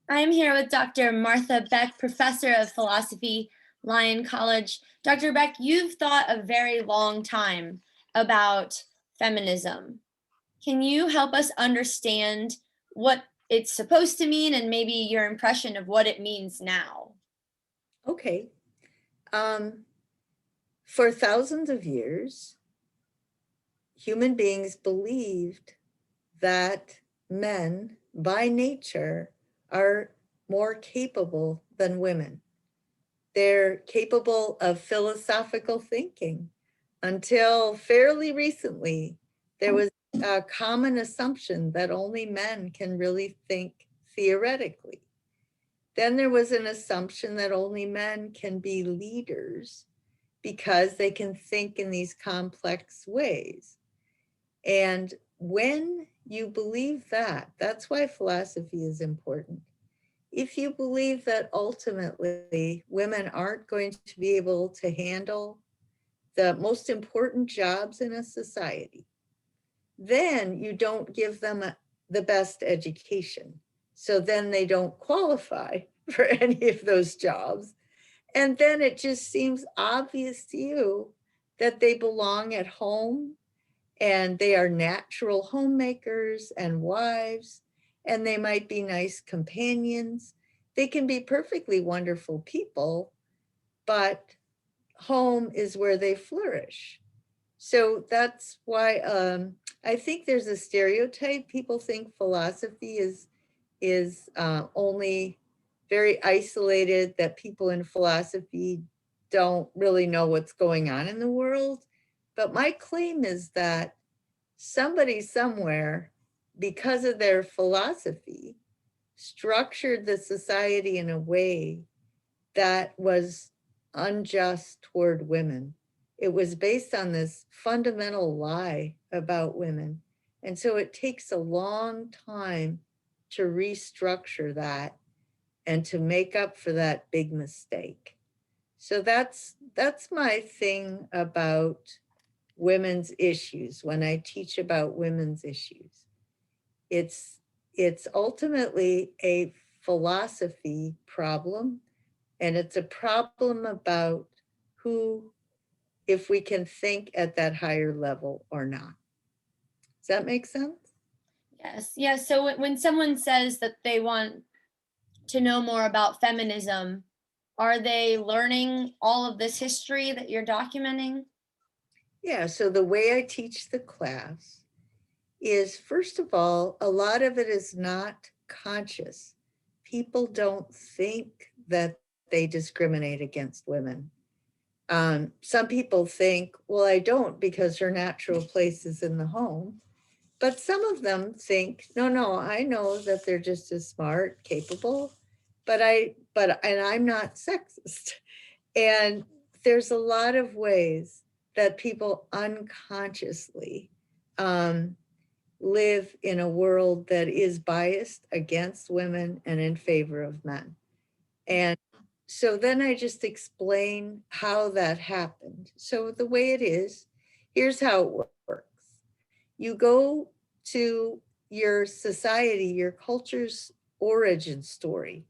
I'm here with Dr. Martha Beck, professor of philosophy, Lyon College. Dr. Beck, you've thought a very long time about feminism. Can you help us understand what it's supposed to mean and maybe your impression of what it means now? Okay. Um, for thousands of years, human beings believed that men, by nature, are more capable than women. They're capable of philosophical thinking. Until fairly recently, there was a common assumption that only men can really think theoretically. Then there was an assumption that only men can be leaders because they can think in these complex ways. And when you believe that, that's why philosophy is important. If you believe that ultimately women aren't going to be able to handle the most important jobs in a society, then you don't give them the best education. So then they don't qualify for any of those jobs. And then it just seems obvious to you that they belong at home and they are natural homemakers and wives, and they might be nice companions. They can be perfectly wonderful people, but home is where they flourish. So that's why I think there's a stereotype. People think philosophy is only very isolated, that people in philosophy don't really know what's going on in the world. But my claim is that somebody somewhere, because of their philosophy, structured the society in a way that was unjust toward women. It was based on this fundamental lie about women. And so it takes a long time to restructure that and to make up for that big mistake. So that's my thing about women's issues. When I teach about women's issues, it's it's ultimately a philosophy problem, and it's a problem about who, if we can think at that higher level or not. Does that make sense? Yes, yes. So when someone says that they want to know more about feminism, are they learning all of this history that you're documenting? Yeah, so the way I teach the class is, first of all, a lot of it is not conscious. People don't think that they discriminate against women. Some people think, well, I don't, because her natural place is in the home. But some of them think, no, no, I know that they're just as smart, capable, and I'm not sexist. And there's a lot of ways that people unconsciously um, live in a world that is biased against women and in favor of men. And so then I just explain how that happened. So the way it is, here's how it works. You go to your society, your culture's origin story,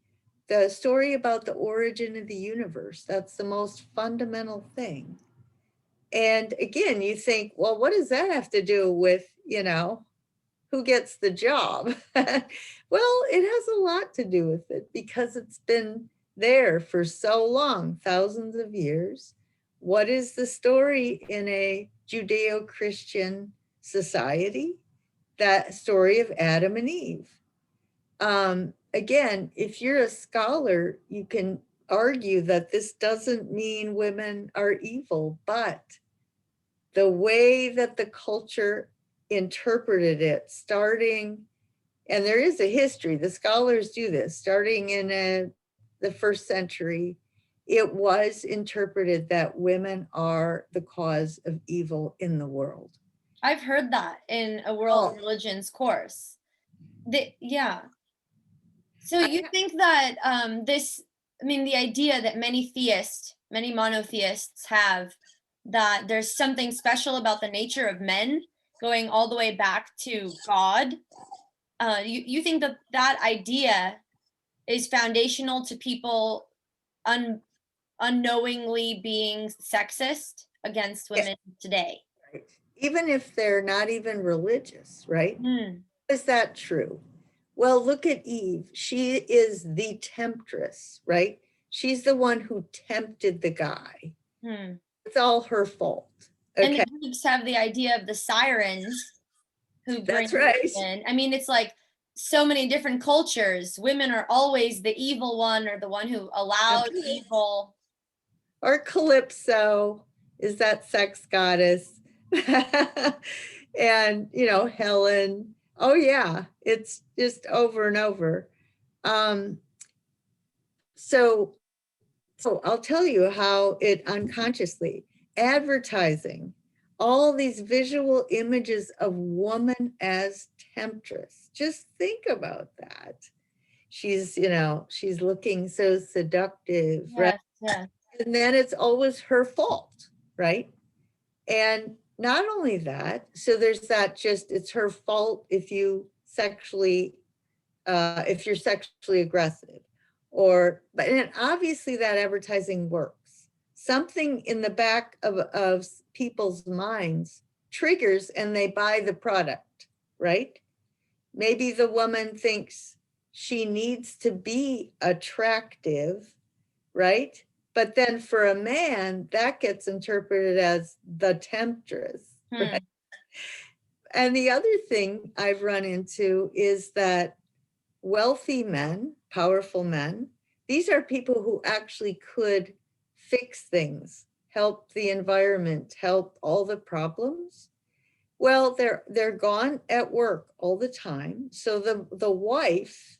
the story about the origin of the universe. That's the most fundamental thing. And again, you think, well, what does that have to do with, who gets the job? Well, it has a lot to do with it because it's been there for so long, thousands of years. What is the story in a Judeo Christian society? That story of Adam and Eve. Again, if you're a scholar, you can argue that this doesn't mean women are evil, but the way that the culture interpreted it, starting, and there is a history, the scholars do this, starting in the first century, it was interpreted that women are the cause of evil in the world. I've heard that in a world Oh, religions course. Yeah. So I, you think that I mean, the idea that many monotheists have that there's something special about the nature of men going all the way back to God. You think that that idea is foundational to people unknowingly being sexist against Yeah, women today. right. Even if they're not even religious, right? Is that true? Well, look at Eve. She is the temptress, right? She's the one who tempted the guy. It's all her fault. And the Okay, Greeks have the idea of the sirens who bring that's right. in. I mean, it's like so many different cultures. Women are always the evil one or the one who allowed evil. Or Calypso is that sex goddess. And, you know, Helen. Oh, yeah, it's just over and over. Um, so I'll tell you how it unconsciously, advertising, all these visual images of woman as temptress. Just think about that. She's, you know, she's looking so seductive, right? Yes, yes. And then it's always her fault, right? And not only that, so there's that just, it's her fault if you sexually, if you're sexually aggressive. Or, but and obviously that advertising works. Something in the back of people's minds triggers and they buy the product, right? Maybe the woman thinks she needs to be attractive, right? But then for a man, that gets interpreted as the temptress, right? And the other thing I've run into is that wealthy men, powerful men, these are people who actually could fix things, help the environment, help all the problems. Well, they're gone at work all the time. So the wife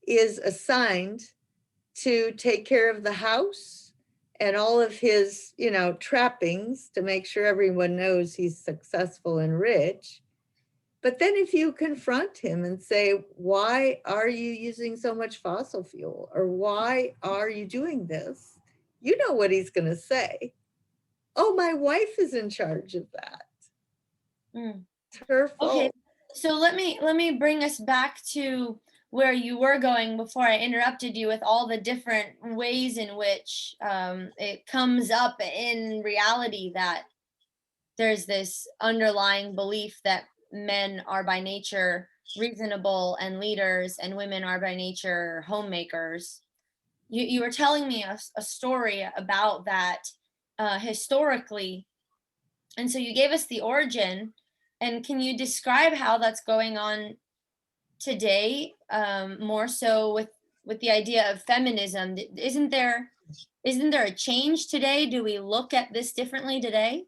is assigned to take care of the house and all of his, you know, trappings to make sure everyone knows he's successful and rich. But then if you confront him and say, why are you using so much fossil fuel? Or why are you doing this? You know what he's going to say. Oh, my wife is in charge of that. It's her Okay, fault. so let me bring us back to where you were going before I interrupted you with all the different ways in which it comes up in reality that there's this underlying belief that men are by nature reasonable and leaders and women are by nature homemakers. You were telling me a story about that historically, and so you gave us the origin. And can you describe how that's going on today, more so with the idea of feminism? Isn't there a change today? Do we look at this differently today?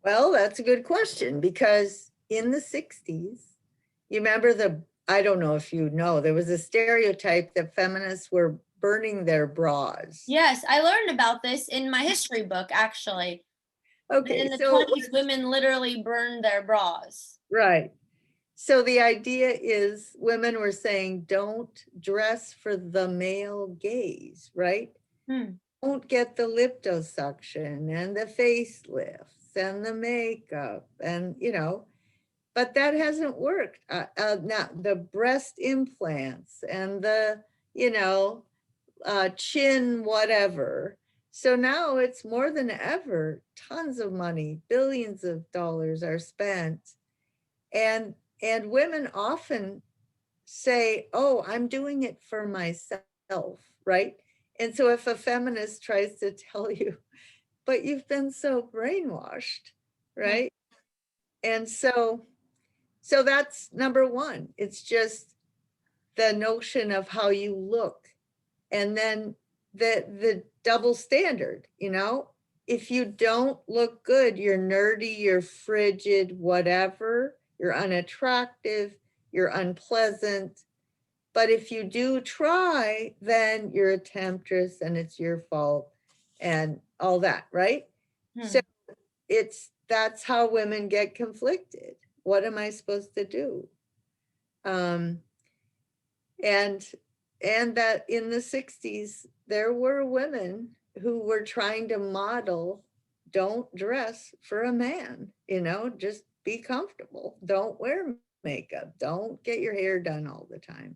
Well, that's a good question because in the 60s, you remember I don't know if you know, there was a stereotype that feminists were burning their bras. Yes, I learned about this in my history book, actually. Okay, In the so 20s, women literally burned their bras. right. So the idea is women were saying, don't dress for the male gaze, right? Don't get the liposuction and the facelifts and the makeup and, you know, but that hasn't worked. Now the breast implants and the, you know, chin, whatever. So now it's more than ever, tons of money, billions of dollars are spent. And women often say, oh, I'm doing it for myself, right? And so if a feminist tries to tell you, but you've been so brainwashed, right? And so that's number one. It's just the notion of how you look. And then the double standard, you know, if you don't look good, you're nerdy, you're frigid, whatever, you're unattractive, you're unpleasant. But if you do try, then you're a temptress and it's your fault and all that, right? So that's how women get conflicted. What am I supposed to do? Um, and that in the 60s, there were women who were trying to model, don't dress for a man, you know, just be comfortable. Don't wear makeup. Don't get your hair done all the time.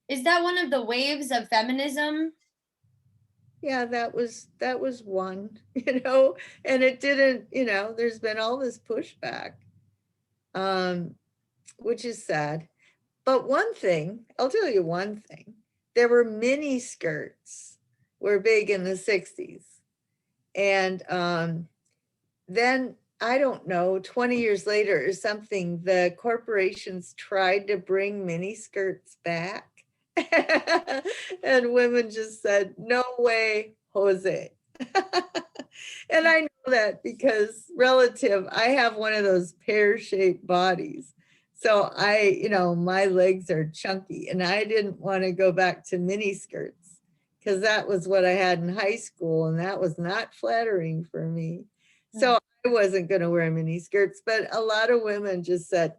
Is that one of the waves of feminism? Yeah, that was one, and it didn't, there's been all this pushback, um, which is sad. But one thing, I'll tell you one thing, there were mini skirts were big in the 60s. And then I don't know, 20 years later or something, the corporations tried to bring mini skirts back. And women just said, no way, Jose. And I know that because I have one of those pear-shaped bodies. So my legs are chunky and I didn't want to go back to mini skirts because that was what I had in high school and that was not flattering for me. So I wasn't going to wear mini skirts, but a lot of women just said,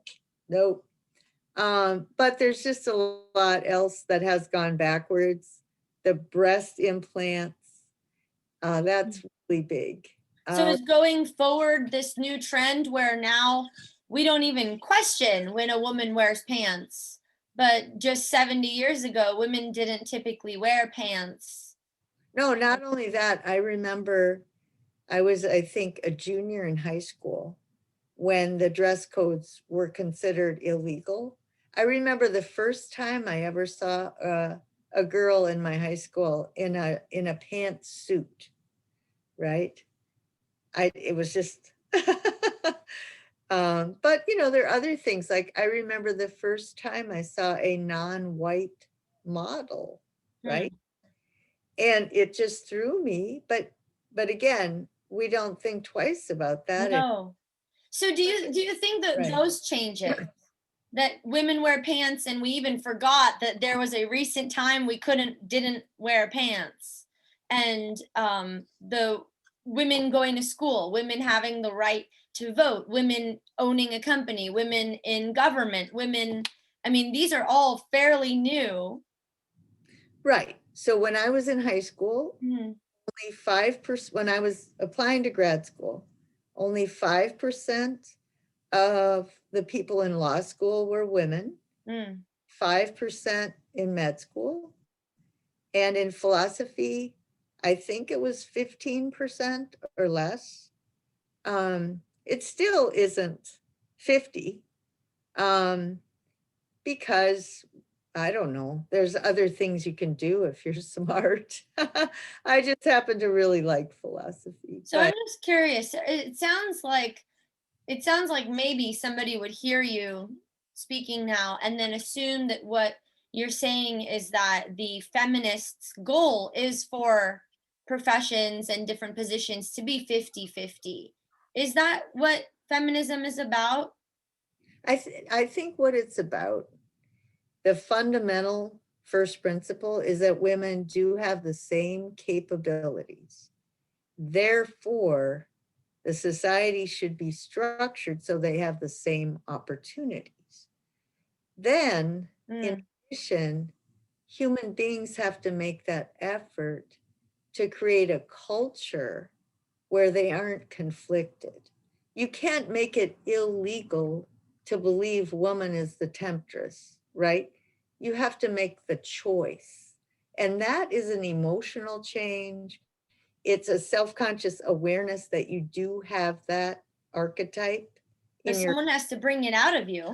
nope. But there's just a lot else that has gone backwards. The breast implants, that's really big. So is going forward this new trend where now we don't even question when a woman wears pants, but just 70 years ago, women didn't typically wear pants. No, not only that, I remember I was, I think, a junior in high school when the dress codes were considered illegal. I remember the first time I ever saw a girl in my high school in a pantsuit, right? It was just, but there are other things. Like I remember the first time I saw a non-white model, right? And it just threw me. But again, we don't think twice about that. No. So do you think that Right. those changes, that women wear pants and we even forgot that there was a recent time we didn't wear pants, and the women going to school, women having the right to vote, women owning a company, women in government, women, I mean, these are all fairly new. Right. So when I was in high school, Mhm. only 5%, when I was applying to grad school, only 5% of the people in law school were women, 5% in med school, and in philosophy, I think it was 15% or less. It still isn't 50, because I don't know, there's other things you can do if you're smart. I just happen to really like philosophy. So I'm just curious. It sounds like maybe somebody would hear you speaking now and then assume that what you're saying is that the feminists' goal is for professions and different positions to be 50-50. Is that what feminism is about? I think what it's about, the fundamental first principle is that women do have the same capabilities. Therefore, the society should be structured so they have the same opportunities. Then, in addition, human beings have to make that effort to create a culture where they aren't conflicted. You can't make it illegal to believe woman is the temptress, right? You have to make the choice. And that is an emotional change. It's a self-conscious awareness that you do have that archetype But in your, someone has to bring it out of you.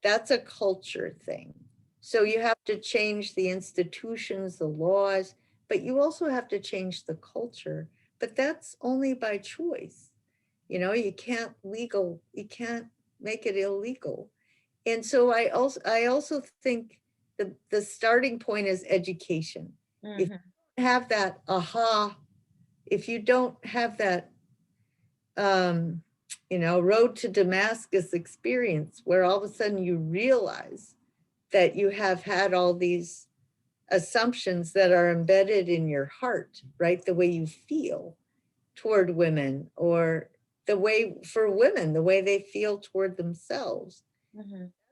that's a culture thing. So you have to change the institutions, the laws, but you also have to change the culture. But that's only by choice. You can't make it illegal. And so I also think the starting point is education. If you have that if you don't have that road to Damascus experience where all of a sudden you realize that you have had all these assumptions that are embedded in your heart, right? The way you feel toward women, or the way for women, the way they feel toward themselves.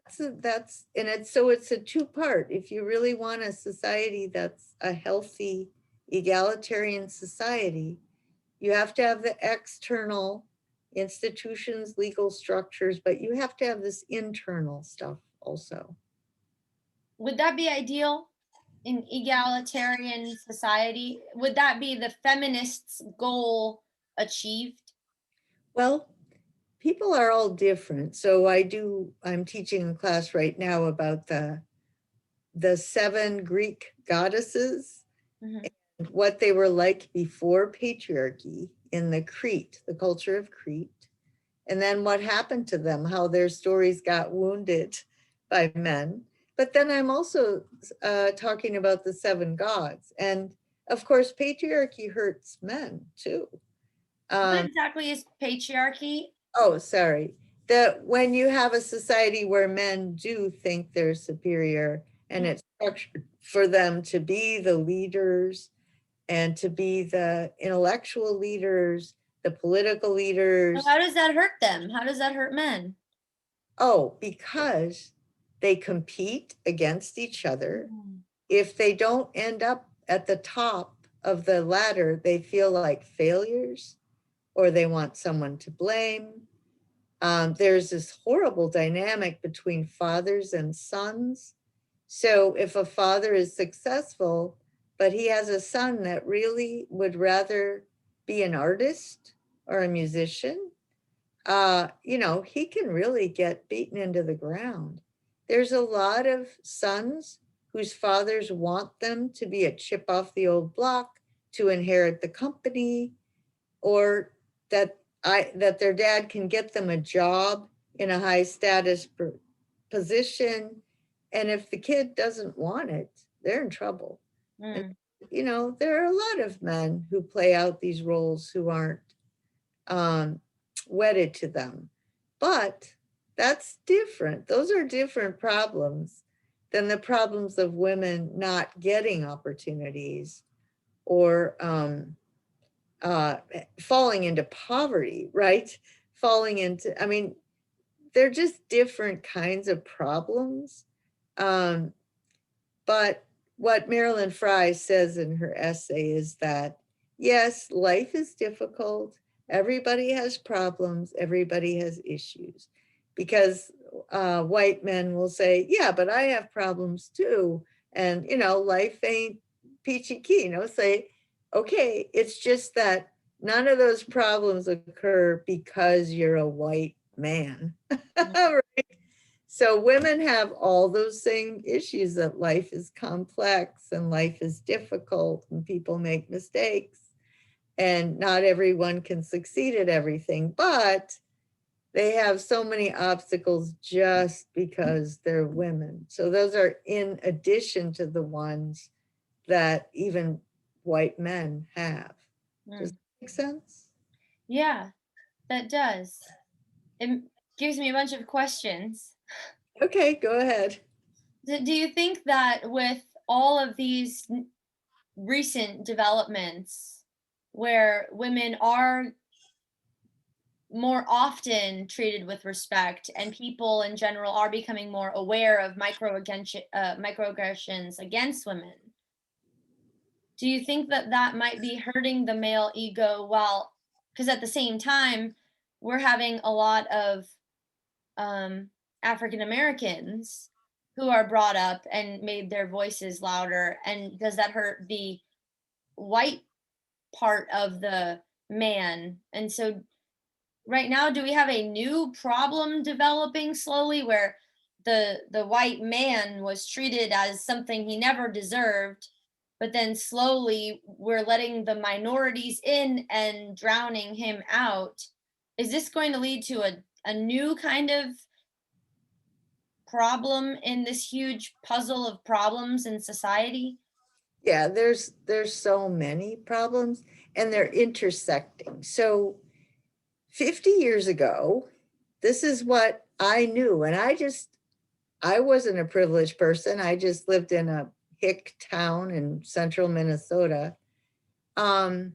It's a two-part. If you really want a society that's a healthy, egalitarian society, you have to have the external institutions, legal structures, but you have to have this internal stuff also. Would that be ideal an egalitarian society? Would that be the feminists' goal achieved? Well, people are all different. So I'm teaching a class right now about the 7 Greek goddesses, Mhm. and what they were like before patriarchy in the culture of Crete, and then what happened to them, how their stories got wounded by men. But then I'm also talking about the 7 gods. And of course, patriarchy hurts men too. What Um, exactly is patriarchy? oh, sorry. When you have a society where men do think they're superior, and it's structured for them to be the leaders and to be the intellectual leaders, the political So leaders. how does that hurt them? How does that hurt men? Oh, because they compete against each other. Mhm. If they don't end up at the top of the ladder, they feel like failures, or they want someone to blame. There's this horrible dynamic between fathers and sons. So if a father is successful, but he has a son that really would rather be an artist or a musician, he can really get beaten into the ground. There's a lot of sons whose fathers want them to be a chip off the old block, to inherit the company, or that their dad can get them a job in a high status position. And if the kid doesn't want it, they're in trouble. And, Mm. there are a lot of men who play out these roles who aren't um, wedded to them. But that's different. Those are different problems than the problems of women not getting opportunities, or falling into poverty, right? I mean, they're just different kinds of problems. Um, but what Marilyn Fry says in her essay is that, yes, life is difficult. Everybody has problems. Everybody has issues. Because white men will say, yeah, but I have problems too. And, life ain't peachy keen. Say, okay, it's just that none of those problems occur because you're a white man. Right? So women have all those same issues, that life is complex and life is difficult and people make mistakes and not everyone can succeed at everything, but they have so many obstacles just because they're women. So those are in addition to the ones that even white men have. Does Mm. that make sense? Yeah, that does. It gives me a bunch of questions. Okay, go ahead. Do you think that with all of these recent developments where women are more often treated with respect and people in general are becoming more aware of microaggressions against women, do you think that that might be hurting the male ego, while because at the same time we're having a lot of um, African Americans who are brought up and made their voices louder, and does that hurt the white part of the man? And so right now, do we have a new problem developing slowly where the white man was treated as something he never deserved, but then slowly we're letting the minorities in and drowning him out? Is this going to lead to a new kind of problem in this huge puzzle of problems in society? Yeah, there's so many problems, and they're intersecting. So 50 years ago, this is what I knew. And I wasn't a privileged person. I just lived in a hick town in central Minnesota. Um,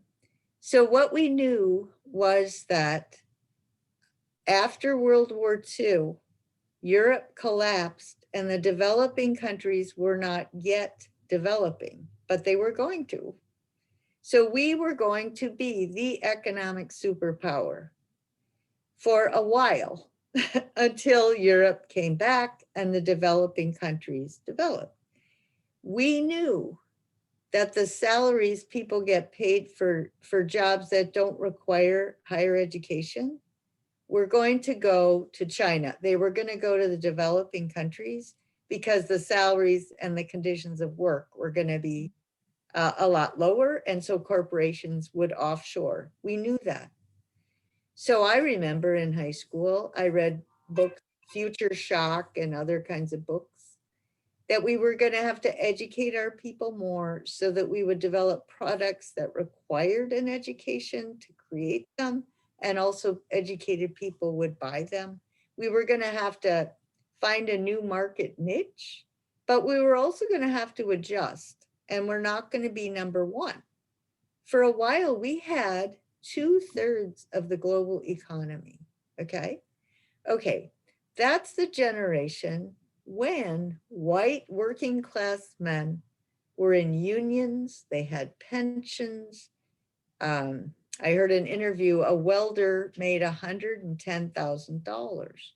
so what we knew was that after World War II, Europe collapsed and the developing countries were not yet developing, but they were going to. So we were going to be the economic superpower for a while until Europe came back and the developing countries developed. we knew that the salaries people get paid for jobs that don't require higher education were going to go to China. They were going to go to the developing countries because the salaries and the conditions of work were going to be a lot lower. And so corporations would offshore. We knew that. So I remember in high school, I read books, Future Shock and other kinds of books, that we were going to have to educate our people more so that we would develop products that required an education to create them, and also educated people would buy them. We were going to have to find a new market niche, but we were also going to have to adjust, and we're not going to be number one. For a while, we had 2/3 of the global economy. Okay. That's the generation when white working class men were in unions, they had pensions. I heard an interview, a welder made $110,000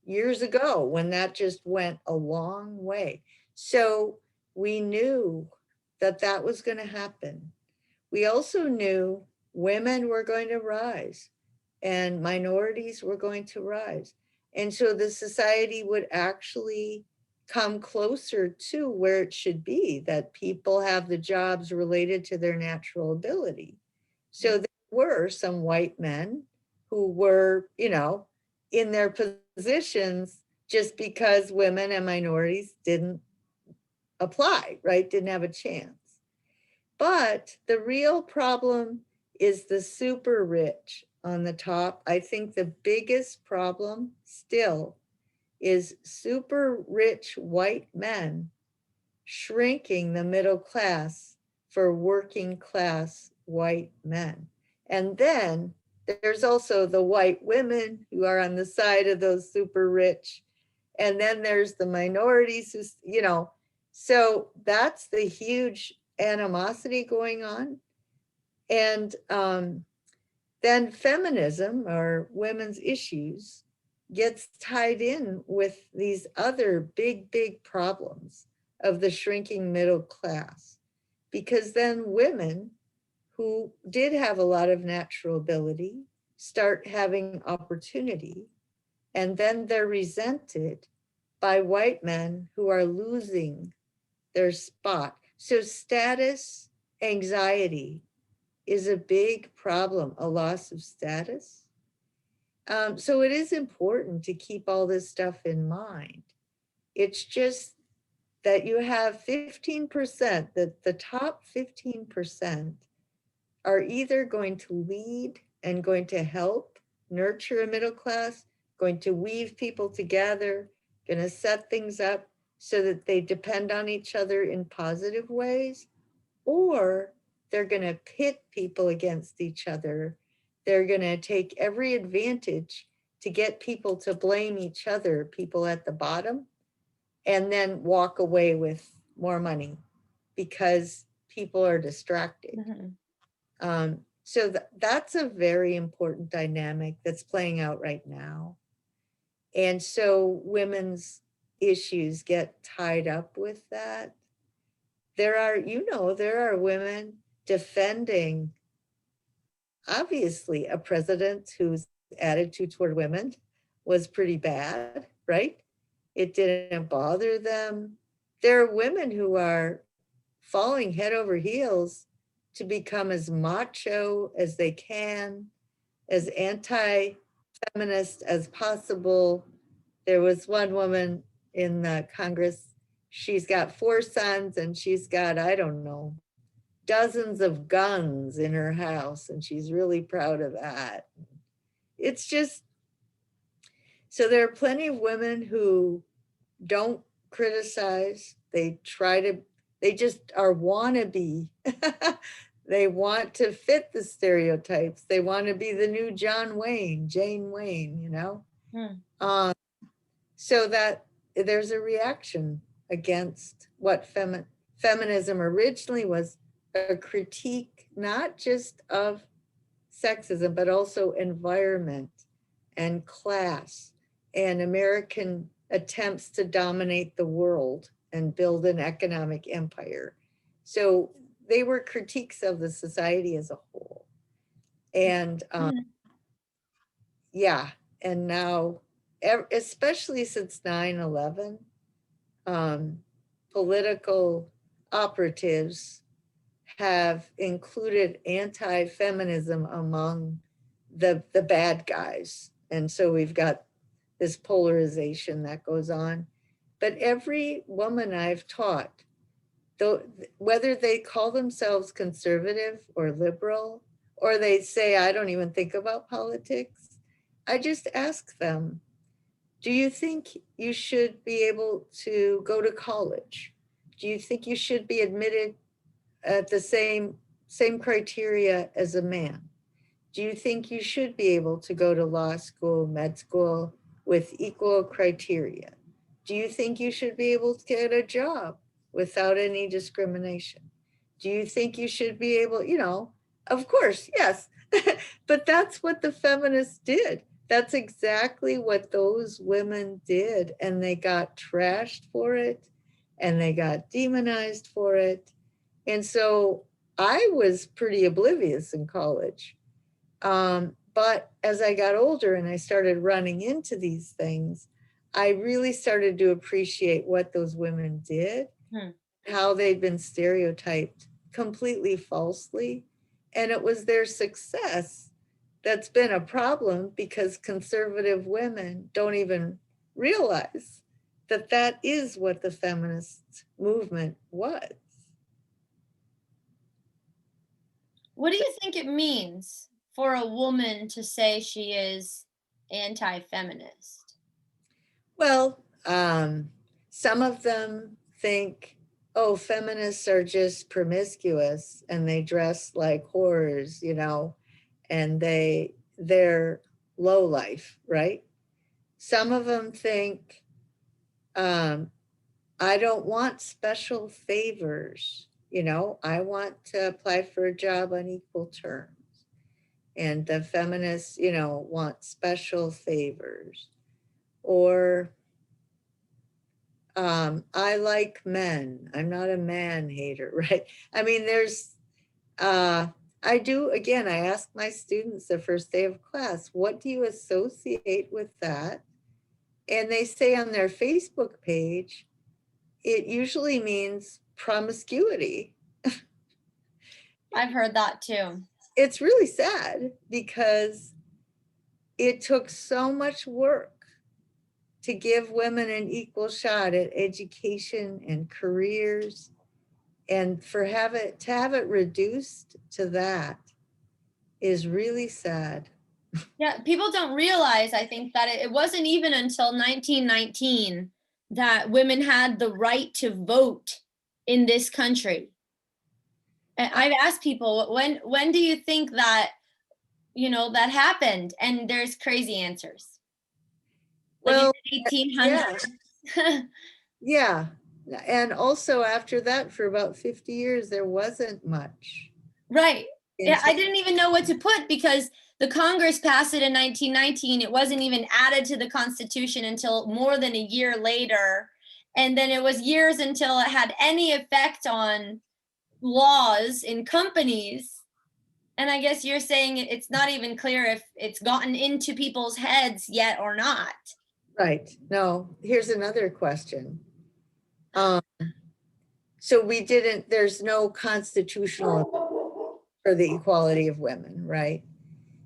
years ago, when that just went a long way. So we knew that that was going to happen. We also knew women were going to rise and minorities were going to rise. And so the society would actually come closer to where it should be, that people have the jobs related to their natural ability. So there were some white men who were, in their positions just because women and minorities didn't apply, right? Didn't have a chance. But the real problem is the super rich on the top. I think the biggest problem still is super rich white men shrinking the middle class for working class white men. And then there's also the white women who are on the side of those super rich. And then there's the minorities who, so that's the huge animosity going on. And then feminism, or women's issues, gets tied in with these other big problems of the shrinking middle class, because then women who did have a lot of natural ability start having opportunity, and then they're resented by white men who are losing their spot. So status anxiety is a big problem, a loss of status. So it is important to keep all this stuff in mind. It's just that you have 15%, that the top 15% are either going to lead and going to help nurture a middle class, going to weave people together, going to set things up so that they depend on each other in positive ways, or they're going to pit people against each other. They're going to take every advantage to get people to blame each other, people at the bottom, and then walk away with more money because people are distracted. So that's a very important dynamic that's playing out right now. And so women's issues get tied up with that. There are women defending, obviously, a president whose attitude toward women was pretty bad, right? It didn't bother them. There are women who are falling head over heels to become as macho as they can, as anti-feminist as possible. There was one woman in the Congress, she's got 4 sons and she's got, I don't know, dozens of guns in her house, and she's really proud of that. It's just, so there are plenty of women who don't criticize. They just are wannabe. They want to fit the stereotypes. They want to be the new Jane Wayne, so that there's a reaction against what feminism originally was, a critique, not just of sexism, but also environment and class and American attempts to dominate the world and build an economic empire. So they were critiques of the society as a whole. And yeah, and now, especially since 9/11, political operatives have included anti-feminism among the bad guys. And so we've got this polarization that goes on. But every woman I've taught, though, whether they call themselves conservative or liberal, or they say, I don't even think about politics, I just ask them, do you think you should be able to go to college? Do you think you should be admitted at the same criteria as a man? Do you think you should be able to go to law school, med school with equal criteria? Do you think you should be able to get a job without any discrimination? Do you think you should be able, of course, yes. But that's what the feminists did. That's exactly what those women did. And they got trashed for it, and they got demonized for it. And so I was pretty oblivious in college. But as I got older and I started running into these things, I really started to appreciate what those women did, how they'd been stereotyped completely falsely. And it was their success that's been a problem, because conservative women don't even realize that that is what the feminist movement was. What do you think it means for a woman to say she is anti-feminist? Well, some of them think, oh, feminists are just promiscuous and they dress like whores, and they're low life, right? Some of them think, I don't want special favors, I want to apply for a job on equal terms. And the feminists, want special favors. Or I like men. I'm not a man hater, right? I mean, I do, again, I ask my students the first day of class, what do you associate with that? And they say on their Facebook page, it usually means promiscuity. I've heard that too. It's really sad, because it took so much work to give women an equal shot at education and careers, and to have it reduced to that is really sad. Yeah, people don't realize, I think, that it wasn't even until 1919 that women had the right to vote in this country. And I've asked people, when do you think that, that happened? And there's crazy answers. Like Well, in the 1800s. yeah. And also after that, for about 50 years, there wasn't much. Right. Yeah, I didn't even know what to put, because the Congress passed it in 1919. It wasn't even added to the Constitution until more than a year later. And then it was years until it had any effect on laws in companies. And I guess you're saying it's not even clear if it's gotten into people's heads yet or not. Right. No, here's another question. So there's no constitutional for the equality of women, right?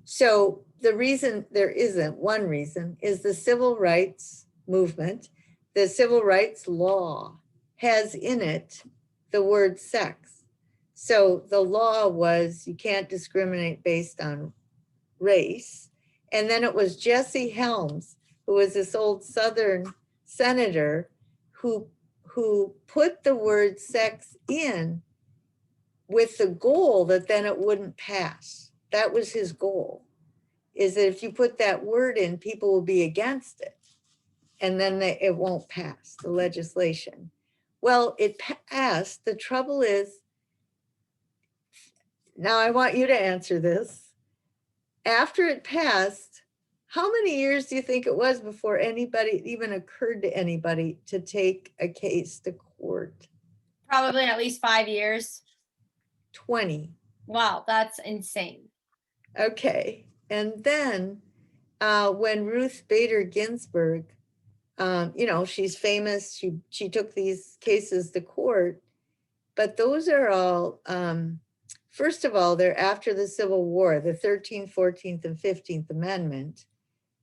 So the reason there isn't, one reason, is the civil rights movement. The civil rights law has in it the word sex. So the law was, you can't discriminate based on race. And then it was Jesse Helms, who was this old Southern senator, who put the word sex in with the goal that then it wouldn't pass. That was his goal, is that if you put that word in, people will be against it, and then it won't pass the legislation. Well, it passed. The trouble is, now I want you to answer this. After it passed, how many years do you think it was before anybody, it even occurred to anybody to take a case to court? Probably at least 5 years. 20. Wow, that's insane. Okay. And then when Ruth Bader Ginsburg, she's famous. She took these cases to court, but those are all, first of all, they're after the Civil War, the 13th, 14th, and 15th Amendment,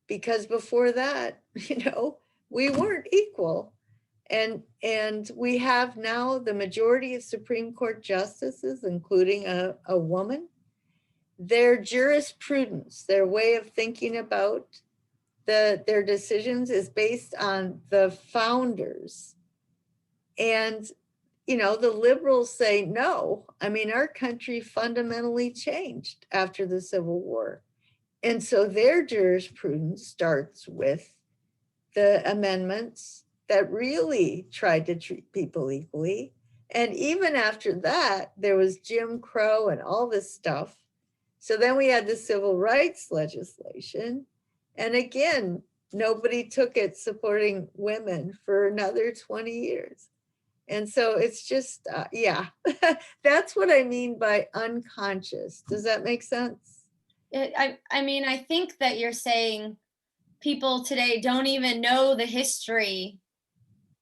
because before that, we weren't equal. And we have now the majority of Supreme Court justices, including a woman. Their jurisprudence, their way of thinking about their decisions is based on the founders. And, the liberals say no. I mean, our country fundamentally changed after the Civil War. And so their jurisprudence starts with the amendments that really tried to treat people equally. And even after that, there was Jim Crow and all this stuff. So then we had the civil rights legislation. And again, nobody took it supporting women for another 20 years. And so it's just, that's what I mean by unconscious. Does that make sense? I mean, I think that you're saying people today don't even know the history,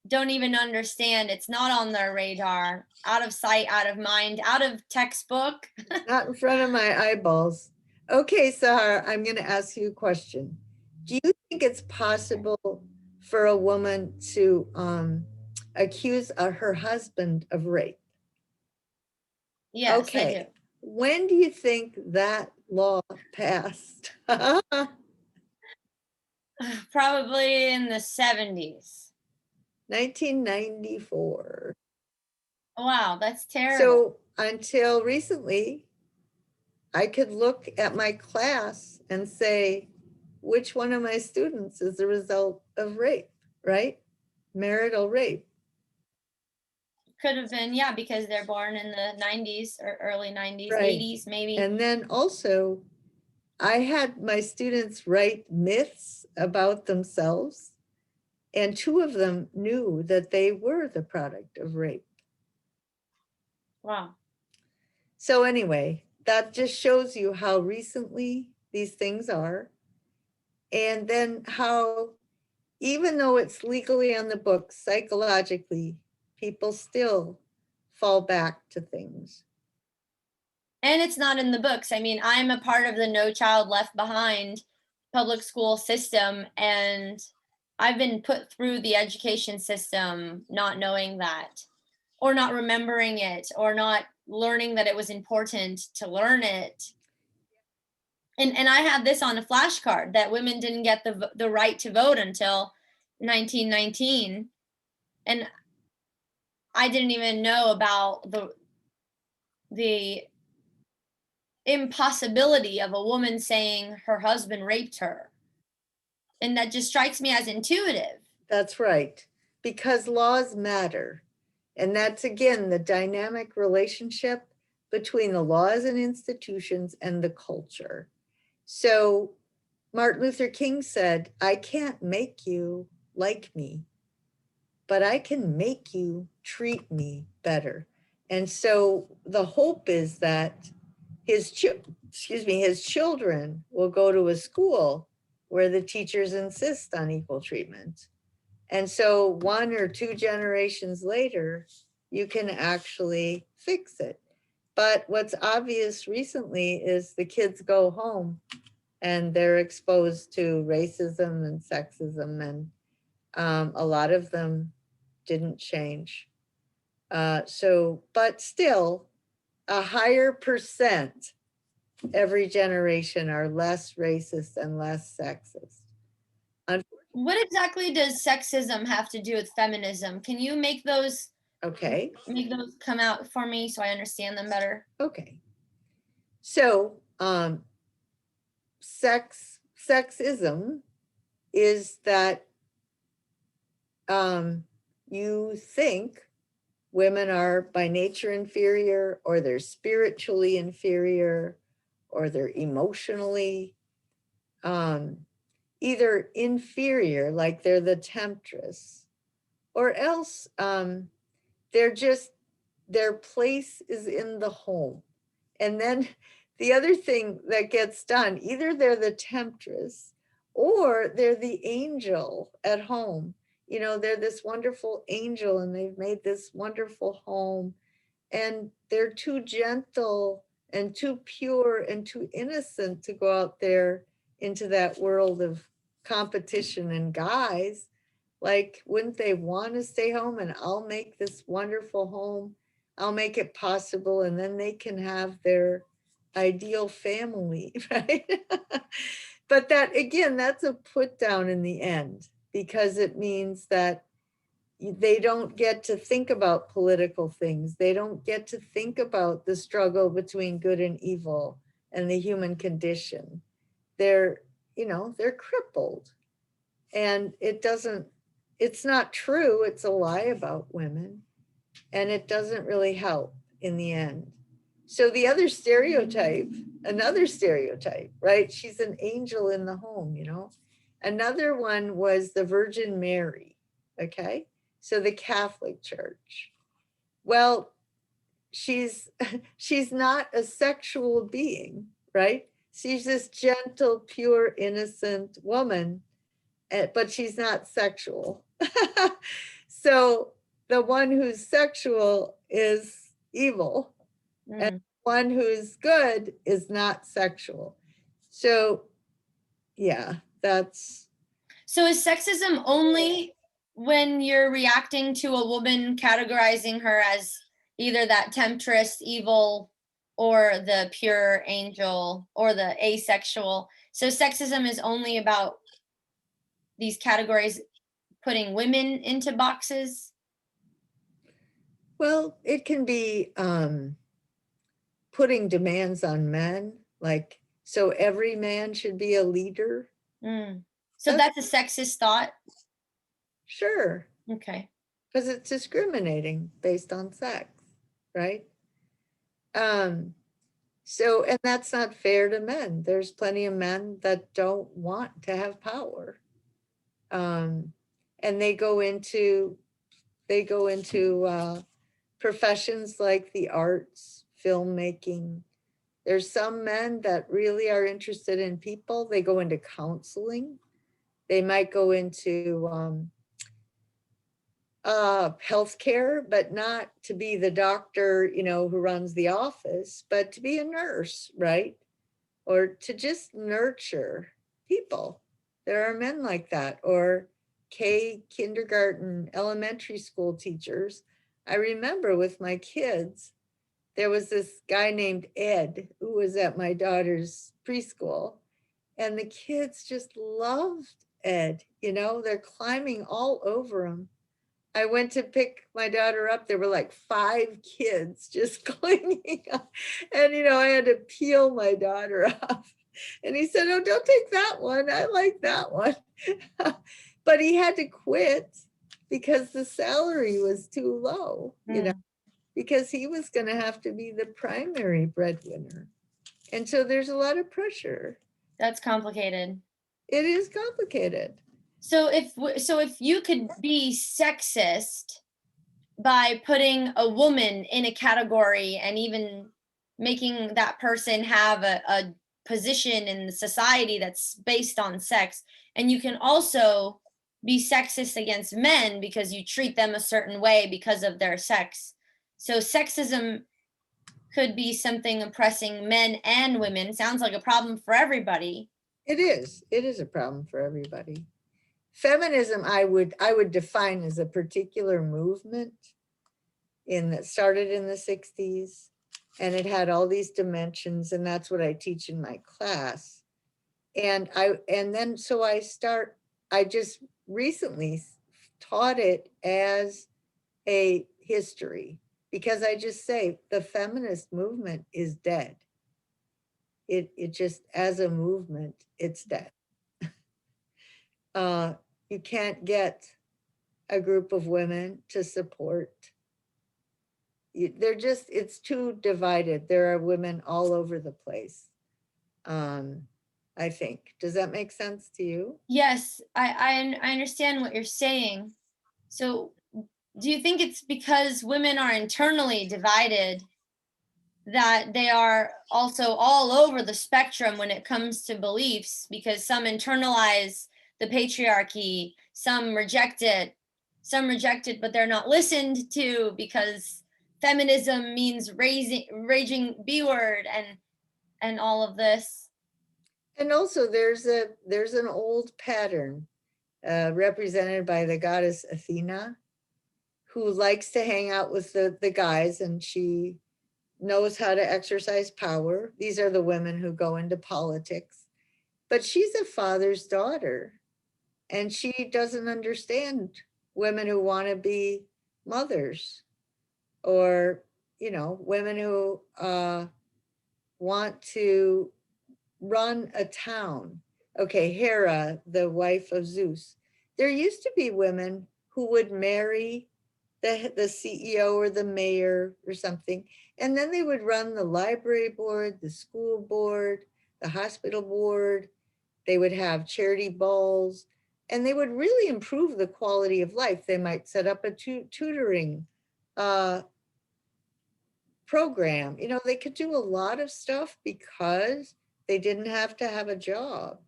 don't even understand. It's not on their radar, out of sight, out of mind, out of textbook. Not in front of my eyeballs. Okay, Sahar, I'm going to ask you a question. Do you think it's possible for a woman to accuse her husband of rape? Yes, okay. I do. When do you think that law passed? Probably in the 70s. 1994. Wow, that's terrible. So until recently, I could look at my class and say, which one of my students is the result of rape, right? Marital rape. Could have been, yeah, because they're born in the 90s or early 90s, Right. 80s maybe. And then also, I had my students write myths about themselves, and 2 of them knew that they were the product of rape. Wow. So anyway, that just shows you how recently these things are. And then how, even though it's legally on the books, psychologically, people still fall back to things. And it's not in the books. I mean, I'm a part of the No Child Left Behind public school system, and I've been put through the education system not knowing that, or not remembering it, or not learning that it was important to learn it. And I had this on a flashcard that women didn't get the right to vote until 1919, and I didn't even know about the impossibility of a woman saying her husband raped her. And that just strikes me as intuitive. That's right, because laws matter. And that's, again, the dynamic relationship between the laws and institutions and the culture. So Martin Luther King said, I can't make you like me, but I can make you treat me better. And so the hope is that his children will go to a school where the teachers insist on equal treatment. And so 1 or 2 generations later, you can actually fix it. But what's obvious recently is the kids go home and they're exposed to racism and sexism, and a lot of them didn't change. But still, a higher percent every generation are less racist and less sexist. What exactly does sexism have to do with feminism? Can you make those come out for me so I understand them better? Okay. So sexism is that you think women are by nature inferior, or they're spiritually inferior, or they're emotionally either inferior, like they're the temptress, or else their place is in the home. And then the other thing that gets done, either they're the temptress or they're the angel at home. You know, they're this wonderful angel and they've made this wonderful home, and they're too gentle and too pure and too innocent to go out there into that world of competition and guys. Like, wouldn't they want to stay home and I'll make this wonderful home? I'll make it possible, and then they can have their ideal family, right? But that, again, that's a put down in the end, because it means that they don't get to think about political things. They don't get to think about the struggle between good and evil and the human condition. They're, they're crippled. And it's not true. It's a lie about women. And it doesn't really help in the end. So the other stereotype, another stereotype, right? She's an angel in the home, Another one was the Virgin Mary, okay? So the Catholic Church. Well, she's not a sexual being, right? She's this gentle, pure, innocent woman, but she's not sexual. So the one who's sexual is evil, and one who's good is not sexual. So yeah, that's. So is sexism only when you're reacting to a woman categorizing her as either that temptress, evil, or the pure angel, or the asexual? So sexism is only about these categories putting women into boxes? Well, it can be putting demands on men, like, so every man should be a leader. So that's a sexist thought? Sure. Okay. Because it's discriminating based on sex, right? So, and that's not fair to men. There's plenty of men that don't want to have power. And they go into professions like the arts, filmmaking. There's some men that really are interested in people. They go into counseling. They might go into healthcare, but not to be the doctor, who runs the office, but to be a nurse, right? Or to just nurture people. There are men like that, or kindergarten, elementary school teachers. I remember with my kids, there was this guy named Ed who was at my daughter's preschool, and the kids just loved Ed. They're climbing all over him. I went to pick my daughter up. There were like 5 kids just clinging up. And, I had to peel my daughter off. And he said, "Oh, don't take that one. I like that one." But he had to quit because the salary was too low, because he was going to have to be the primary breadwinner. And so there's a lot of pressure. That's complicated. It is complicated. So if you could be sexist by putting a woman in a category and even making that person have a position in the society that's based on sex, and you can also be sexist against men because you treat them a certain way because of their sex. So sexism could be something oppressing men and women. Sounds like a problem for everybody. It is a problem for everybody. Feminism, I would define as a particular movement that started in the 60s, and it had all these dimensions, and that's what I teach in my class. And I just recently taught it as a history, because I just say the feminist movement is dead. It just, as a movement, it's dead. You can't get a group of women to support. It's too divided. There are women all over the place. I think. Does that make sense to you? Yes, I understand what you're saying. So do you think it's because women are internally divided that they are also all over the spectrum when it comes to beliefs, because some internalize the patriarchy, some reject it, but they're not listened to because feminism means raging B word and all of this. And also there's an old pattern represented by the goddess Athena, who likes to hang out with the guys, and she knows how to exercise power. These are the women who go into politics. But she's a father's daughter, and she doesn't understand women who want to be mothers, or, women who want to run a town. Okay, Hera, the wife of Zeus. There used to be women who would marry the CEO or the mayor or something, and then they would run the library board, the school board, the hospital board. They would have charity balls, and they would really improve the quality of life. They might set up a tutoring program. They could do a lot of stuff because they didn't have to have a job.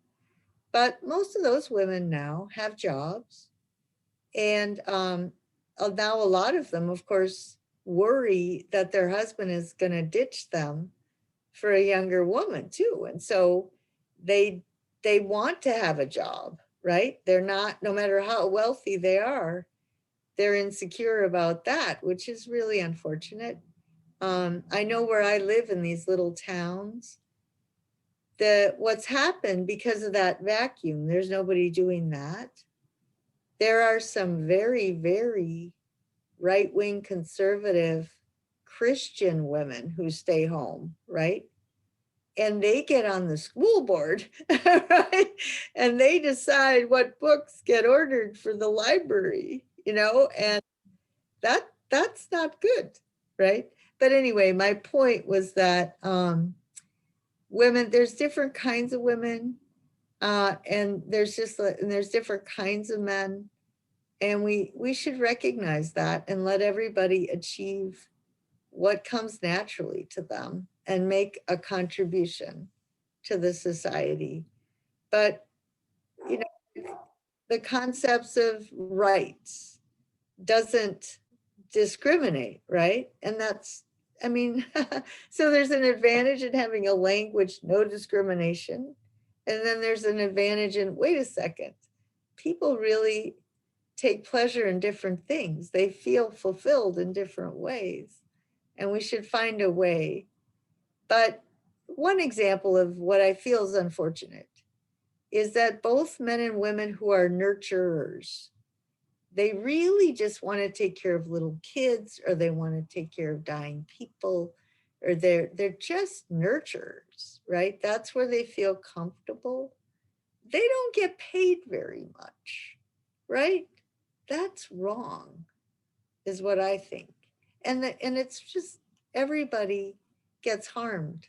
But most of those women now have jobs. And now a lot of them, of course, worry that their husband is going to ditch them for a younger woman too. And so they want to have a job, right? They're not, no matter how wealthy they are, they're insecure about that, which is really unfortunate. I know where I live in these little towns, what's happened because of that vacuum, there's nobody doing that. There are some very, very right-wing conservative Christian women who stay home, right? And they get on the school board, right? And they decide what books get ordered for the library, and that's not good, right? But anyway, my point was that women, there's different kinds of women, and there's different kinds of men, and we should recognize that and let everybody achieve what comes naturally to them and make a contribution to the society. But the concepts of rights doesn't discriminate, right? And that's, so there's an advantage in having a language, no discrimination. And then there's an advantage in, wait a second, people really take pleasure in different things. They feel fulfilled in different ways. And we should find a way. But one example of what I feel is unfortunate is that both men and women who are nurturers, they really just want to take care of little kids, or they want to take care of dying people, or they're just nurturers, right? That's where they feel comfortable. They don't get paid very much, right? That's wrong, is what I think. And it's just, everybody gets harmed.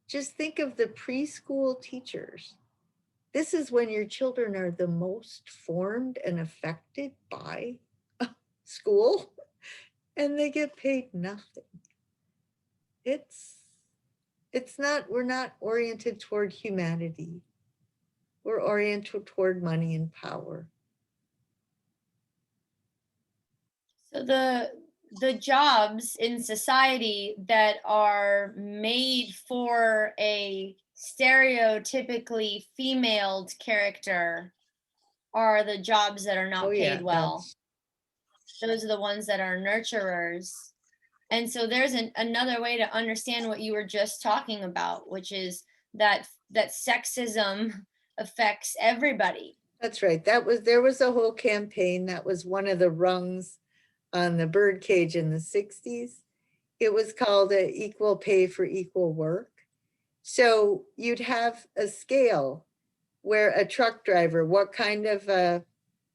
Just think of the preschool teachers. This is when your children are the most formed and affected by school, and they get paid nothing. We're not oriented toward humanity. We're oriented toward money and power. So the jobs in society that are made for a stereotypically female character are the jobs that are not paid well. Those are the ones that are nurturers. And so there's another way to understand what you were just talking about, which is that sexism affects everybody. That's right. There was a whole campaign that was one of the rungs on the birdcage in the 60s. It was called Equal Pay for Equal Work. So you'd have a scale where a truck driver, what kind of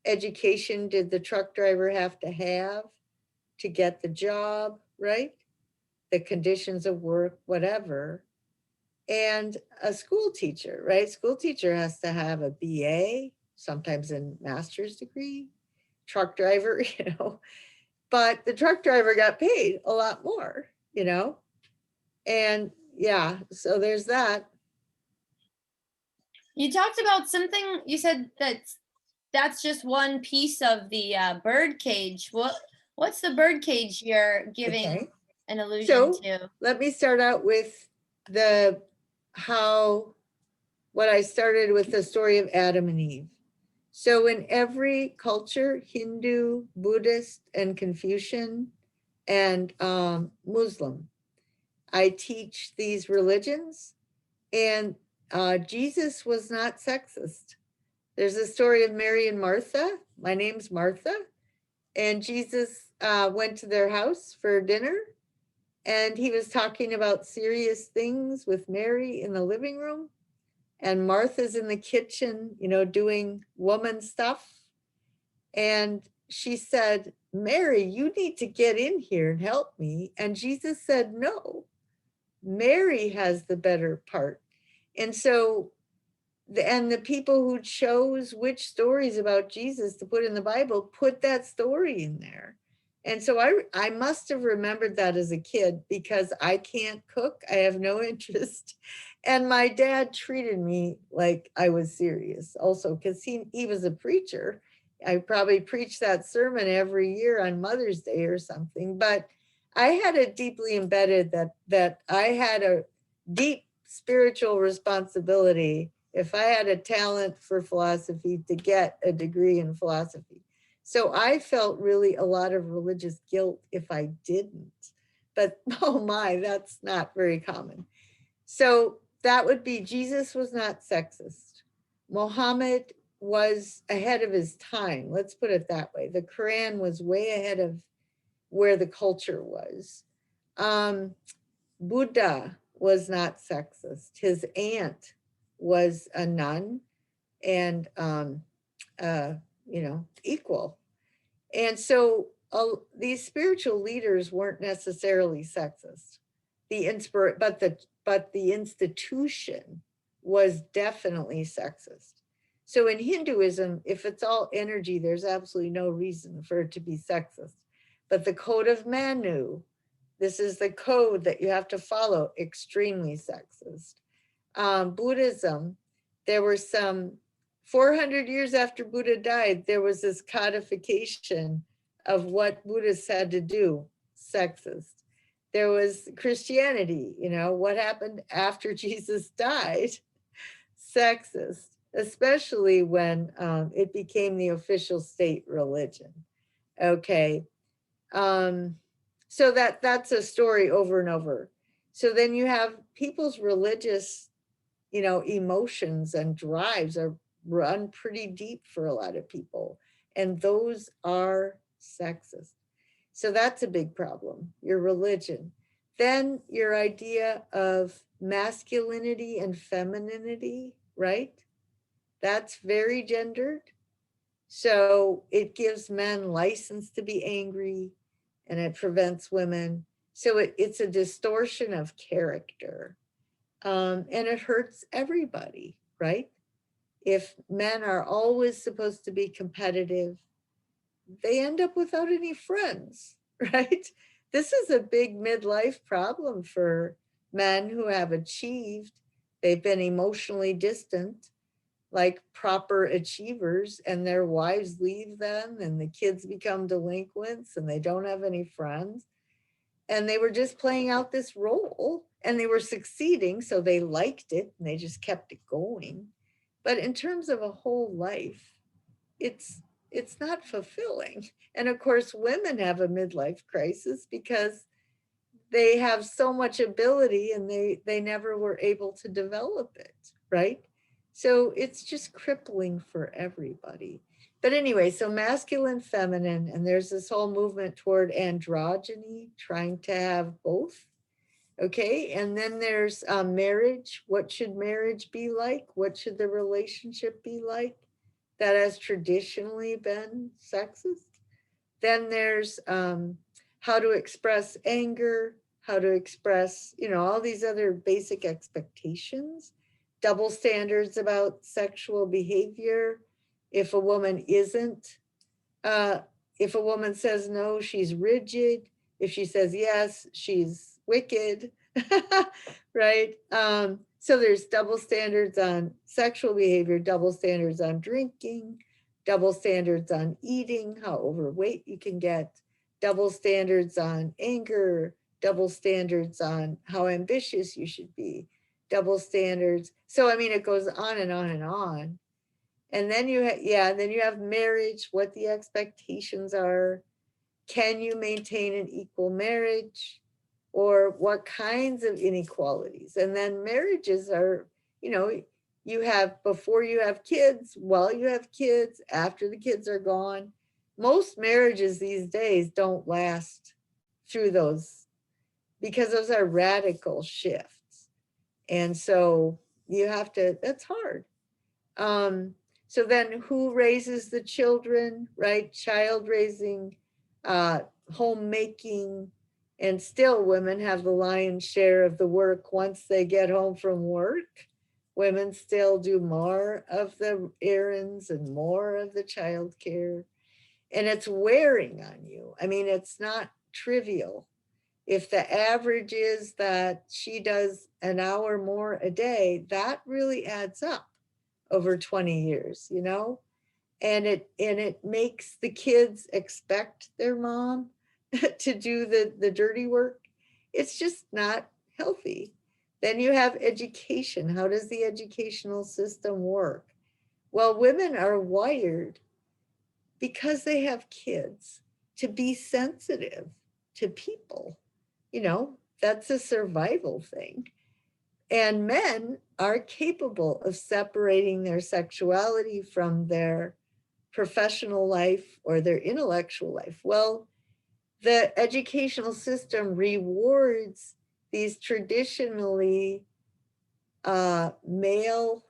education did the truck driver have to get the job, right? The conditions of work, whatever. And a school teacher, right? School teacher has to have a BA, sometimes a master's degree. Truck driver, but the truck driver got paid a lot more, and yeah, so there's that. You talked about something, you said that's just one piece of the bird cage. What's the bird cage you're giving Okay, an allusion so to? let me start out with what I started with, the story of Adam and Eve. So in every culture, Hindu, Buddhist, and Confucian, and Muslim, I teach these religions, and Jesus was not sexist. There's a story of Mary and Martha. My name's Martha. And Jesus went to their house for dinner, and he was talking about serious things with Mary in the living room. And Martha's in the kitchen, doing woman stuff. And she said, Mary, you need to get in here and help me. And Jesus said, no, Mary has the better part. And so, the people who chose which stories about Jesus to put in the Bible put that story in there. And so I must have remembered that as a kid, because I can't cook. I have no interest. And my dad treated me like I was serious also, because he was a preacher. I probably preached that sermon every year on Mother's Day or something. But I had it deeply embedded that I had a deep spiritual responsibility, if I had a talent for philosophy, to get a degree in philosophy. So I felt really a lot of religious guilt if I didn't. But oh my, that's not very common. So that would be, Jesus was not sexist. Muhammad was ahead of his time. Let's put it that way. The Quran was way ahead of where the culture was. Buddha was not sexist. His aunt was a nun, and equal. And so these spiritual leaders weren't necessarily sexist. But the institution was definitely sexist. So in Hinduism, if it's all energy, there's absolutely no reason for it to be sexist. But the code of Manu, this is the code that you have to follow, extremely sexist. Buddhism, there were some 400 years after Buddha died, there was this codification of what Buddhists had to do, sexist. There was Christianity, what happened after Jesus died, sexist, especially when it became the official state religion. Okay. So that's a story over and over. So then you have people's religious, emotions and drives are run pretty deep for a lot of people. And those are sexist. So that's a big problem, your religion. Then your idea of masculinity and femininity, right? That's very gendered. So it gives men license to be angry, and it prevents women. So it's a distortion of character. And it hurts everybody, right? If men are always supposed to be competitive, they end up without any friends, right? This is a big midlife problem for men who have achieved. They've been emotionally distant, like proper achievers, and their wives leave them, and the kids become delinquents, and they don't have any friends. And they were just playing out this role, and they were succeeding, so they liked it, and they just kept it going. But in terms of a whole life, it's not fulfilling. And of course, women have a midlife crisis because they have so much ability, and they never were able to develop it, right? So it's just crippling for everybody. But anyway, so masculine, feminine, and there's this whole movement toward androgyny, trying to have both. Okay, and then there's marriage. What should marriage be like? What should the relationship be like? That has traditionally been sexist. Then there's how to express anger, how to express, all these other basic expectations, double standards about sexual behavior. If a woman isn't if a woman says no, she's rigid. If she says yes, she's wicked, right? So there's double standards on sexual behavior, double standards on drinking, double standards on eating, how overweight you can get, double standards on anger, double standards on how ambitious you should be, double standards. So, I mean, it goes on and on and on. And then then you have marriage, what the expectations are. Can you maintain an equal marriage? Or what kinds of inequalities? And then marriages are, you have before you have kids, while you have kids, after the kids are gone. Most marriages these days don't last through those, because those are radical shifts. And so you have to, that's hard. So then who raises the children, right? Child raising, homemaking, and still women have the lion's share of the work once they get home from work. Women still do more of the errands and more of the childcare, and it's wearing on you. I mean, it's not trivial. If the average is that she does an hour more a day, that really adds up over 20 years, and it makes the kids expect their mom to do the dirty work. It's just not healthy. Then you have education. How does the educational system work? Well, women are wired, because they have kids, to be sensitive to people. That's a survival thing. And men are capable of separating their sexuality from their professional life or their intellectual life. Well, the educational system rewards these traditionally male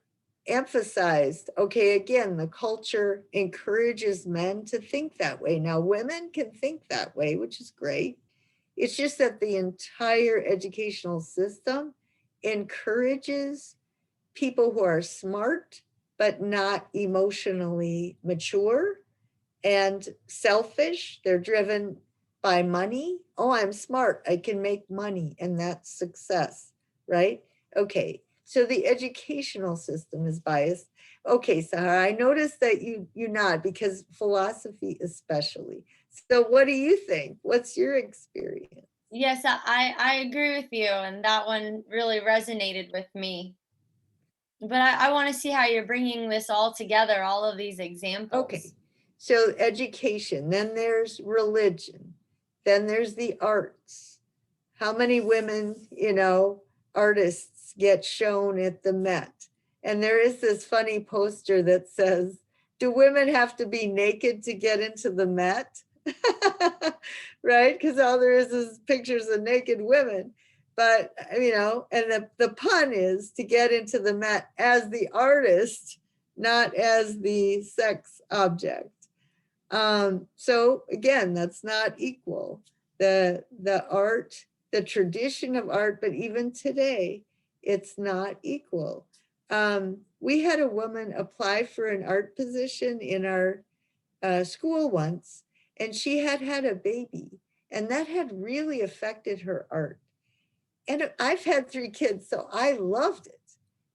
emphasized. Okay, again, the culture encourages men to think that way. Now, women can think that way, which is great. It's just that the entire educational system encourages people who are smart but not emotionally mature and selfish. They're driven by money. Oh, I'm smart, I can make money, and that's success, right? Okay, so the educational system is biased. Okay, Sahar, I noticed that you nod, because philosophy especially. So what do you think? What's your experience? Yes, I agree with you, and that one really resonated with me. But I want to see how you're bringing this all together, all of these examples. Okay, so education, then there's religion, then there's the arts. How many women, artists get shown at the Met? And there is this funny poster that says, do women have to be naked to get into the Met? Right? Because all there is pictures of naked women. But, and the pun is to get into the Met as the artist, not as the sex object. So again, that's not equal. The art, the tradition of art, but even today, it's not equal. We had a woman apply for an art position in our school once, and she had had a baby, and that had really affected her art. And I've had 3 kids, so I loved it,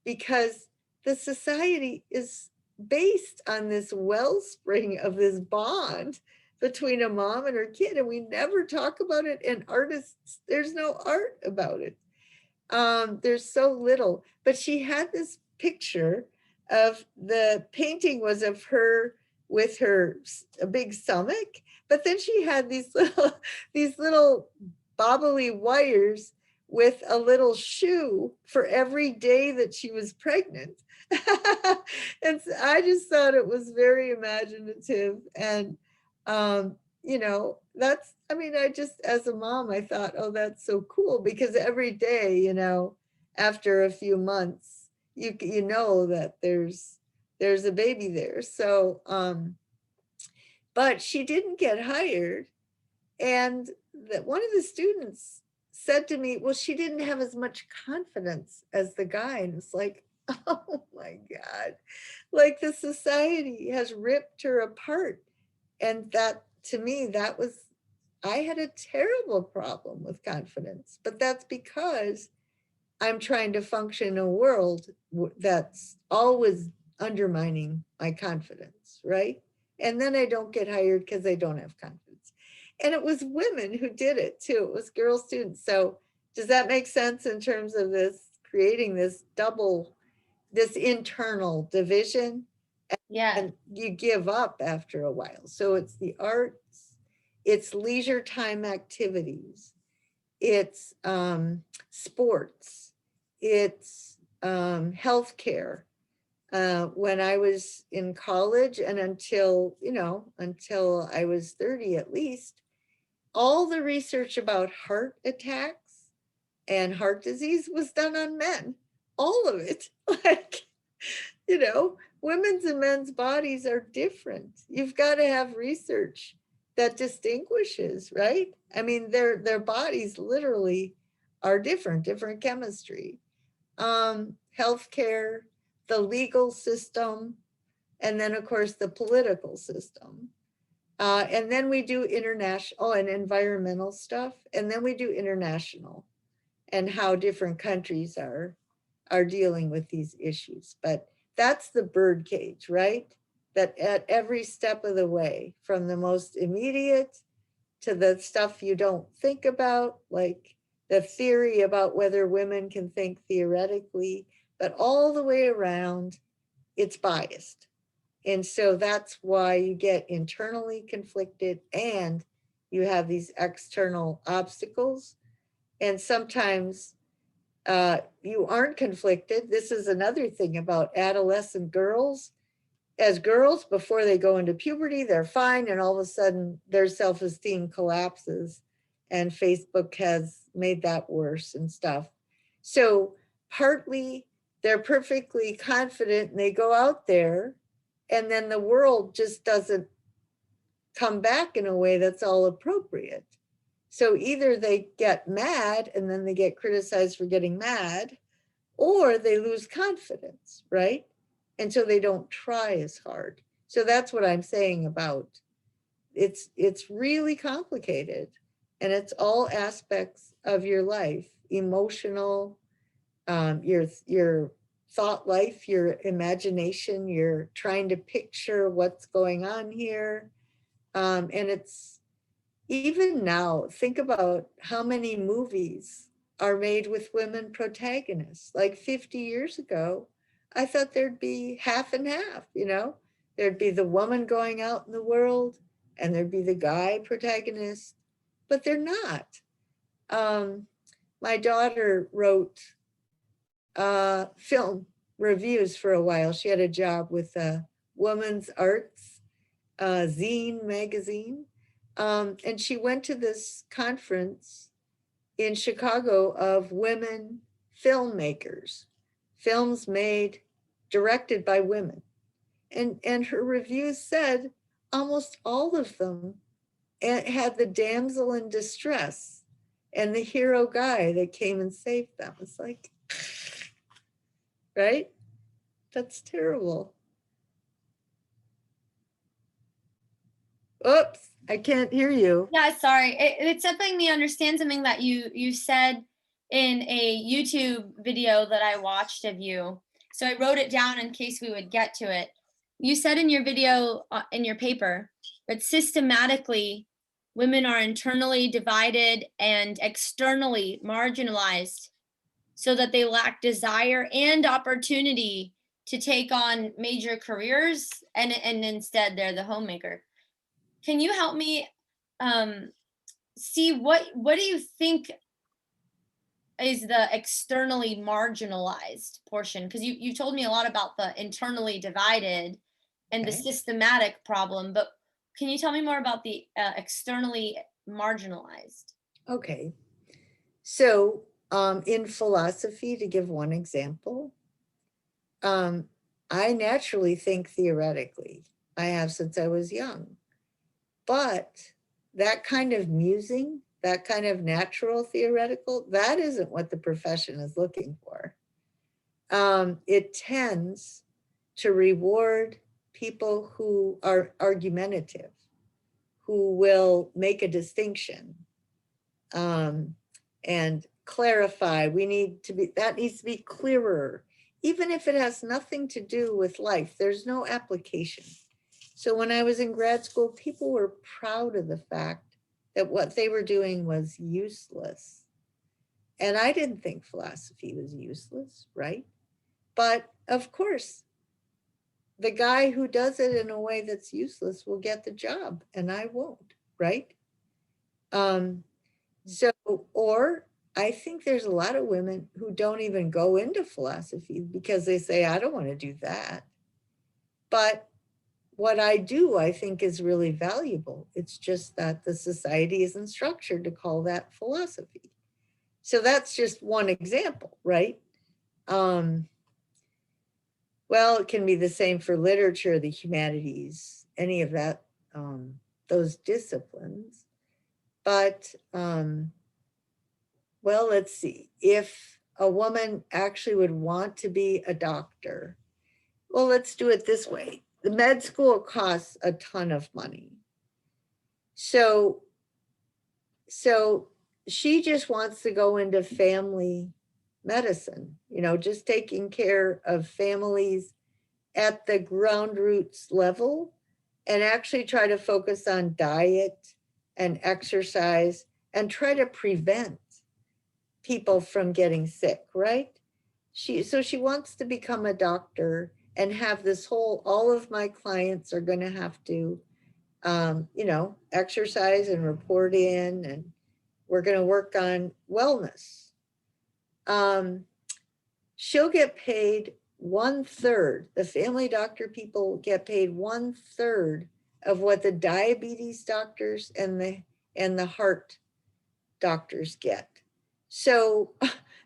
because the society is based on this wellspring of this bond between a mom and her kid, and we never talk about it. And artists, there's no art about it. There's so little. But she had this picture of, the painting was of her with a big stomach, but then she had these little bobbly wires with a little shoe for every day that she was pregnant. And so I just thought it was very imaginative. And, as a mom, I thought, oh, that's so cool, because every day, after a few months, you know that there's a baby there. So, but she didn't get hired. And that one of the students said to me, well, she didn't have as much confidence as the guy. And it's like, oh my God, like the society has ripped her apart. And that to me, I had a terrible problem with confidence, but that's because I'm trying to function in a world that's always undermining my confidence, right? And then I don't get hired because I don't have confidence. And it was women who did it too. It was girl students. So does that make sense in terms of this creating this internal division? Yeah. And you give up after a while. So it's the arts, it's leisure time activities, it's sports, it's healthcare. When I was in college and until I was 30 at least, all the research about heart attacks and heart disease was done on men. All of it. Like, women's and men's bodies are different. You've got to have research that distinguishes, right? I mean, their bodies literally are different chemistry. Healthcare, the legal system, and then of course the political system. And then we do international and environmental stuff. And then we do international and how different countries are dealing with these issues. But that's the birdcage, right? That at every step of the way, from the most immediate to the stuff you don't think about, like the theory about whether women can think theoretically, but all the way around, it's biased. And so that's why you get internally conflicted and you have these external obstacles. And sometimes you aren't conflicted. This is another thing about adolescent girls. As girls, before they go into puberty, they're fine. And all of a sudden their self-esteem collapses. And Facebook has made that worse and stuff. So partly they're perfectly confident and they go out there and then the world just doesn't come back in a way that's all appropriate. So either they get mad and then they get criticized for getting mad, or they lose confidence, right? And so they don't try as hard. So that's what I'm saying about it's really complicated, and it's all aspects of your life, emotional, your thought life, your imagination, you're trying to picture what's going on here. And it's even now, think about how many movies are made with women protagonists. Like 50 years ago, I thought there'd be half and half, there'd be the woman going out in the world and there'd be the guy protagonist, but they're not. My daughter wrote film reviews for a while. She had a job with a woman's arts zine magazine. And she went to this conference in Chicago of women filmmakers, films made, directed by women. And her reviews said almost all of them had the damsel in distress and the hero guy that came and saved them. It's like, right? That's terrible. Oops, I can't hear you. Yeah, sorry. It's helping me understand something that you said in a YouTube video that I watched of you. So I wrote it down in case we would get to it. You said in your video, in your paper, that systematically women are internally divided and externally marginalized so that they lack desire and opportunity to take on major careers, and instead they're the homemaker. Can you help me see what do you think is the externally marginalized portion? Because you told me a lot about the internally divided and the systematic problem, but can you tell me more about the externally marginalized? Okay. So in philosophy, to give one example, I naturally think theoretically. I have since I was young. But that kind of musing, that kind of natural theoretical, that isn't what the profession is looking for. It tends to reward people who are argumentative, who will make a distinction and clarify. That needs to be clearer, even if it has nothing to do with life. There's no application. So when I was in grad school, people were proud of the fact that what they were doing was useless. And I didn't think philosophy was useless, right? But of course, the guy who does it in a way that's useless will get the job and I won't, right? Or I think there's a lot of women who don't even go into philosophy because they say, I don't want to do that. But what I do, I think, is really valuable. It's just that the society isn't structured to call that philosophy. So that's just one example, right? Well, it can be the same for literature, the humanities, any of that, those disciplines. But, well, let's see. If a woman actually would want to be a doctor, well, let's do it this way. The med school costs a ton of money. So she just wants to go into family medicine, just taking care of families at the ground roots level and actually try to focus on diet and exercise and try to prevent people from getting sick, right? So she wants to become a doctor and have this whole, all of my clients are going to have to, exercise and report in, and we're going to work on wellness. She'll get paid 1/3. The family doctor people get paid 1/3 of what the diabetes doctors and the heart doctors get. So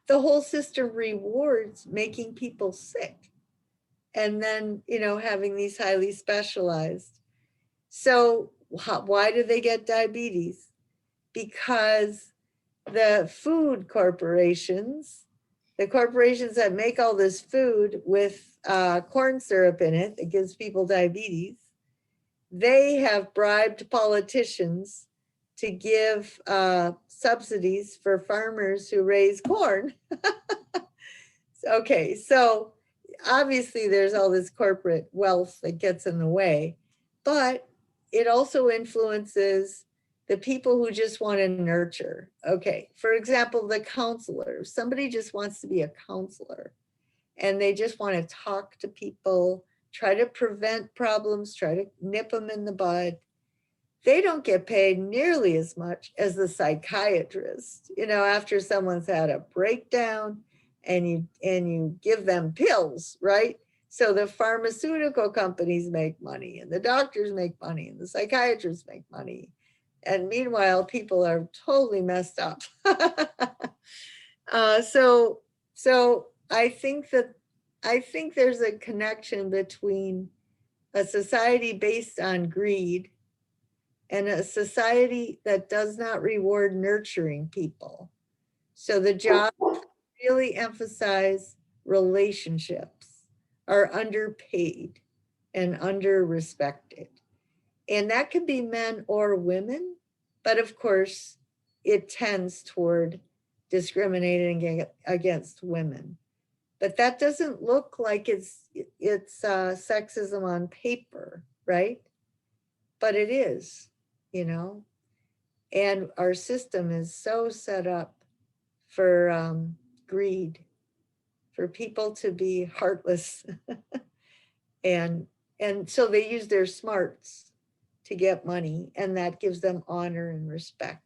the whole system rewards making people sick and then, having these highly specialized. So why do they get diabetes? Because the food corporations, the corporations that make all this food with corn syrup in it that gives people diabetes, they have bribed politicians to give subsidies for farmers who raise corn. Okay, so obviously there's all this corporate wealth that gets in the way, but it also influences the people who just want to nurture. Okay, for example, the counselor. Somebody just wants to be a counselor and they just want to talk to people, try to prevent problems, try to nip them in the bud. They don't get paid nearly as much as the psychiatrist. After someone's had a breakdown and you give them pills, right? So the pharmaceutical companies make money and the doctors make money and the psychiatrists make money. And meanwhile, people are totally messed up. So I think there's a connection between a society based on greed and a society that does not reward nurturing people. So the jobs really emphasize relationships are underpaid and under-respected. And that could be men or women, but of course, it tends toward discriminating against women. But that doesn't look like it's sexism on paper, right? But it is, and our system is so set up for greed, for people to be heartless. and so they use their smarts to get money, and that gives them honor and respect.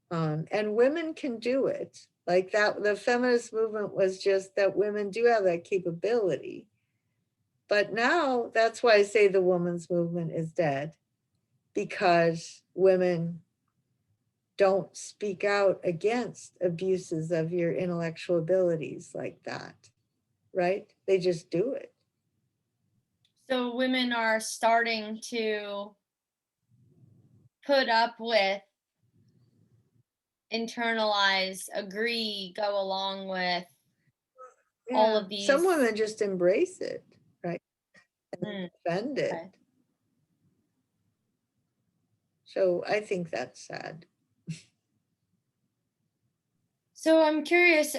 And women can do it. Like that, the feminist movement was just that women do have that capability. But now that's why I say the women's movement is dead, because women don't speak out against abuses of your intellectual abilities like that, right? They just do it. So women are starting to put up with, internalize, agree, go along with all of these. Some women just embrace it, right? And defend it. Okay. So I think that's sad. So I'm curious,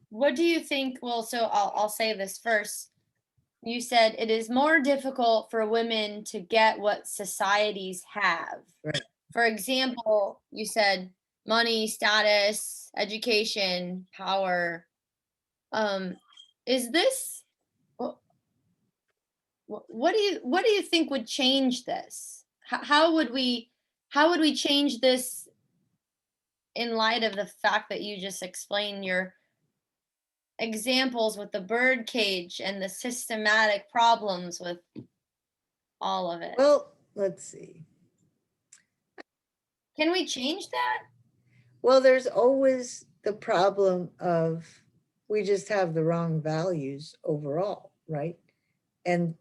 what do you think? Well, so I'll say this first. You said it is more difficult for women to get what societies have. Right. For example, you said money, status, education, power. Is this wh- what do you think would change this? How would we change this in light of the fact that you just explained your examples with the bird cage and the systematic problems with all of it? Well, let's see. Can we change that? Well, there's always the problem of we just have the wrong values overall, right? And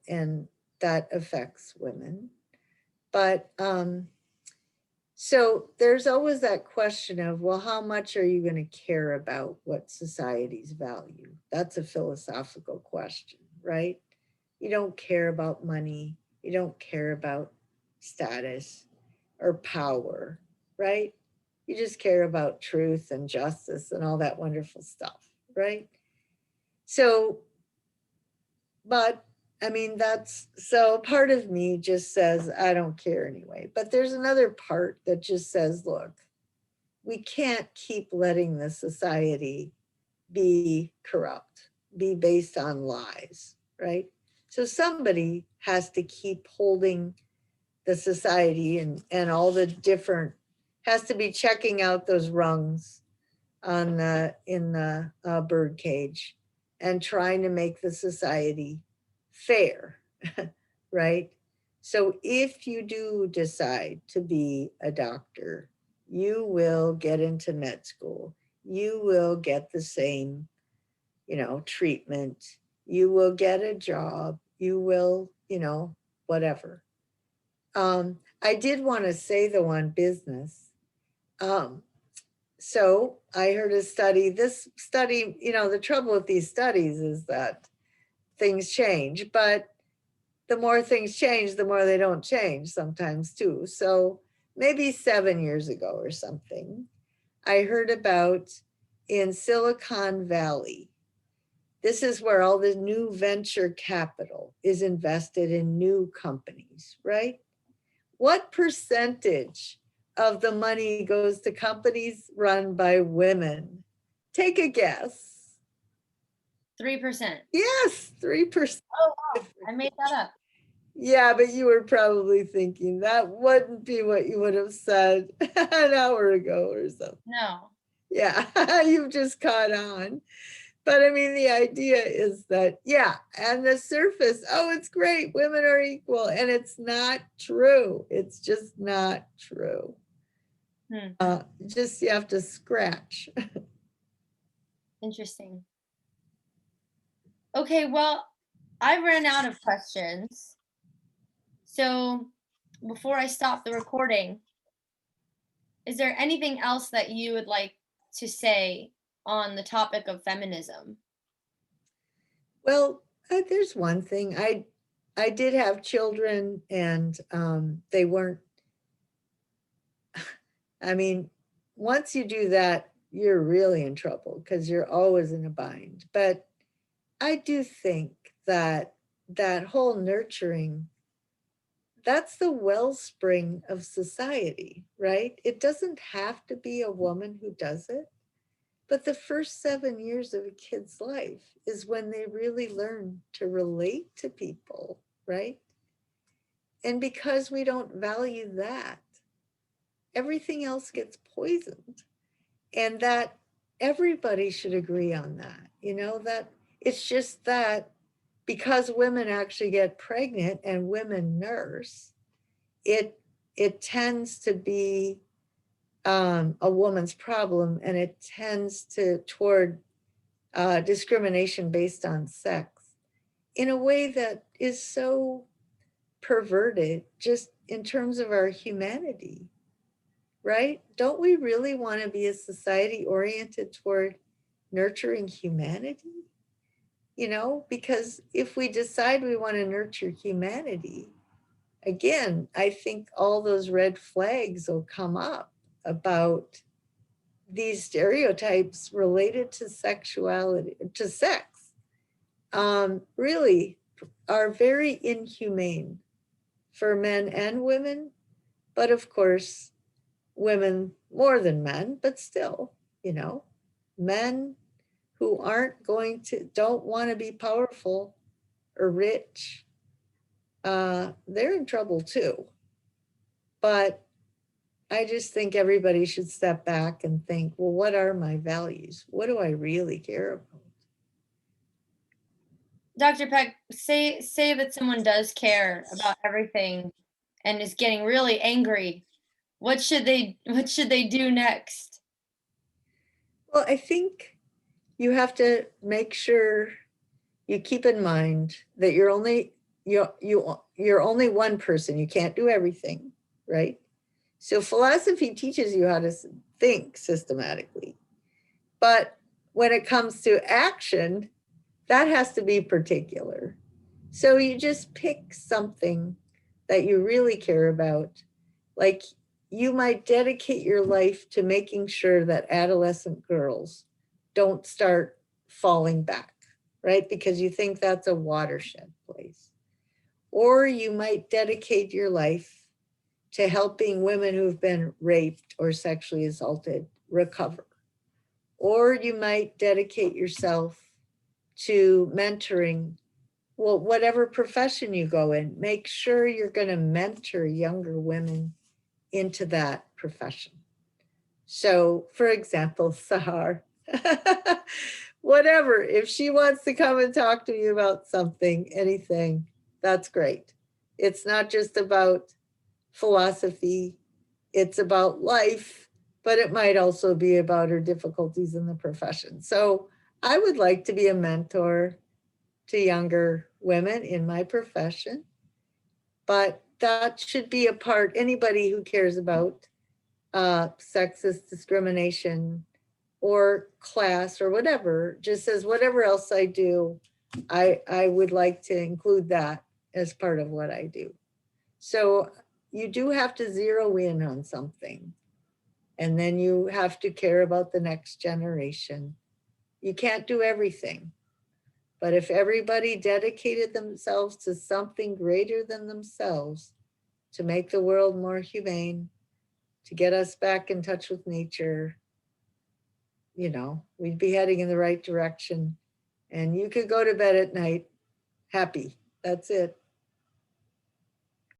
that affects women. But so there's always that question of, well, how much are you going to care about what societies value? That's a philosophical question, right? You don't care about money. You don't care about status or power, right? You just care about truth and justice and all that wonderful stuff, right? So, but I mean, that's so part of me just says, I don't care anyway. But there's another part that just says, look, we can't keep letting the society be corrupt, be based on lies, right? So somebody has to keep holding the society and all the different, has to be checking out those rungs on the in the bird cage and trying to make the society fair, right? So if you do decide to be a doctor, you will get into med school. You will get the same, treatment. You will get a job. You will, whatever. I did want to say though on business. So I heard a study, this study, the trouble with these studies is that things change, but the more things change, the more they don't change sometimes too. So maybe 7 years ago or something, I heard about in Silicon Valley. This is where all the new venture capital is invested in new companies, right? What percentage of the money goes to companies run by women? Take a guess. 3%. Yes, 3%. Oh, wow. I made that up. Yeah, but you were probably thinking that wouldn't be what you would have said an hour ago or something. No. Yeah, you've just caught on. But I mean, the idea is that, yeah, and the surface, oh, it's great, women are equal. And it's not true. It's just not true. Just you have to scratch. Interesting. Okay, well, I ran out of questions. So before I stop the recording, is there anything else that you would like to say on the topic of feminism? Well, there's one thing. I did have children and they weren't, I mean, once you do that, you're really in trouble because you're always in a bind. But I do think that that whole nurturing, that's the wellspring of society, right? It doesn't have to be a woman who does it. But the first 7 years of a kid's life is when they really learn to relate to people, right? And because we don't value that, everything else gets poisoned. And that everybody should agree on that, that it's just that because women actually get pregnant and women nurse, it tends to be a woman's problem, and it tends toward discrimination based on sex in a way that is so perverted just in terms of our humanity, right? Don't we really want to be a society oriented toward nurturing humanity? Because if we decide we want to nurture humanity, again, I think all those red flags will come up about these stereotypes related to sexuality, to sex, really are very inhumane for men and women, but of course, women more than men, but still, you know, men who don't want to be powerful or rich, they're in trouble too. But I just think everybody should step back and think, well, what are my values? What do I really care about? Dr. Peck, say that someone does care about everything and is getting really angry. What should they do next? Well, I think you have to make sure you keep in mind that you're only one person. You can't do everything, right? So philosophy teaches you how to think systematically. But when it comes to action, that has to be particular. So you just pick something that you really care about. Like you might dedicate your life to making sure that adolescent girls don't start falling back, right? Because you think that's a watershed place. Or you might dedicate your life to helping women who've been raped or sexually assaulted recover. Or you might dedicate yourself to mentoring, well, whatever profession you go in, make sure you're going to mentor younger women into that profession. So, for example, Sahar, whatever, if she wants to come and talk to you about something, anything, that's great. It's not just about philosophy, it's about life, but it might also be about her difficulties in the profession. So I would like to be a mentor to younger women in my profession, but that should be a part, anybody who cares about sexist discrimination or class or whatever, just says whatever else I do, I would like to include that as part of what I do. So you do have to zero in on something, and then you have to care about the next generation. You can't do everything, but if everybody dedicated themselves to something greater than themselves, to make the world more humane, to get us back in touch with nature, you know, we'd be heading in the right direction. And you could go to bed at night happy. That's it.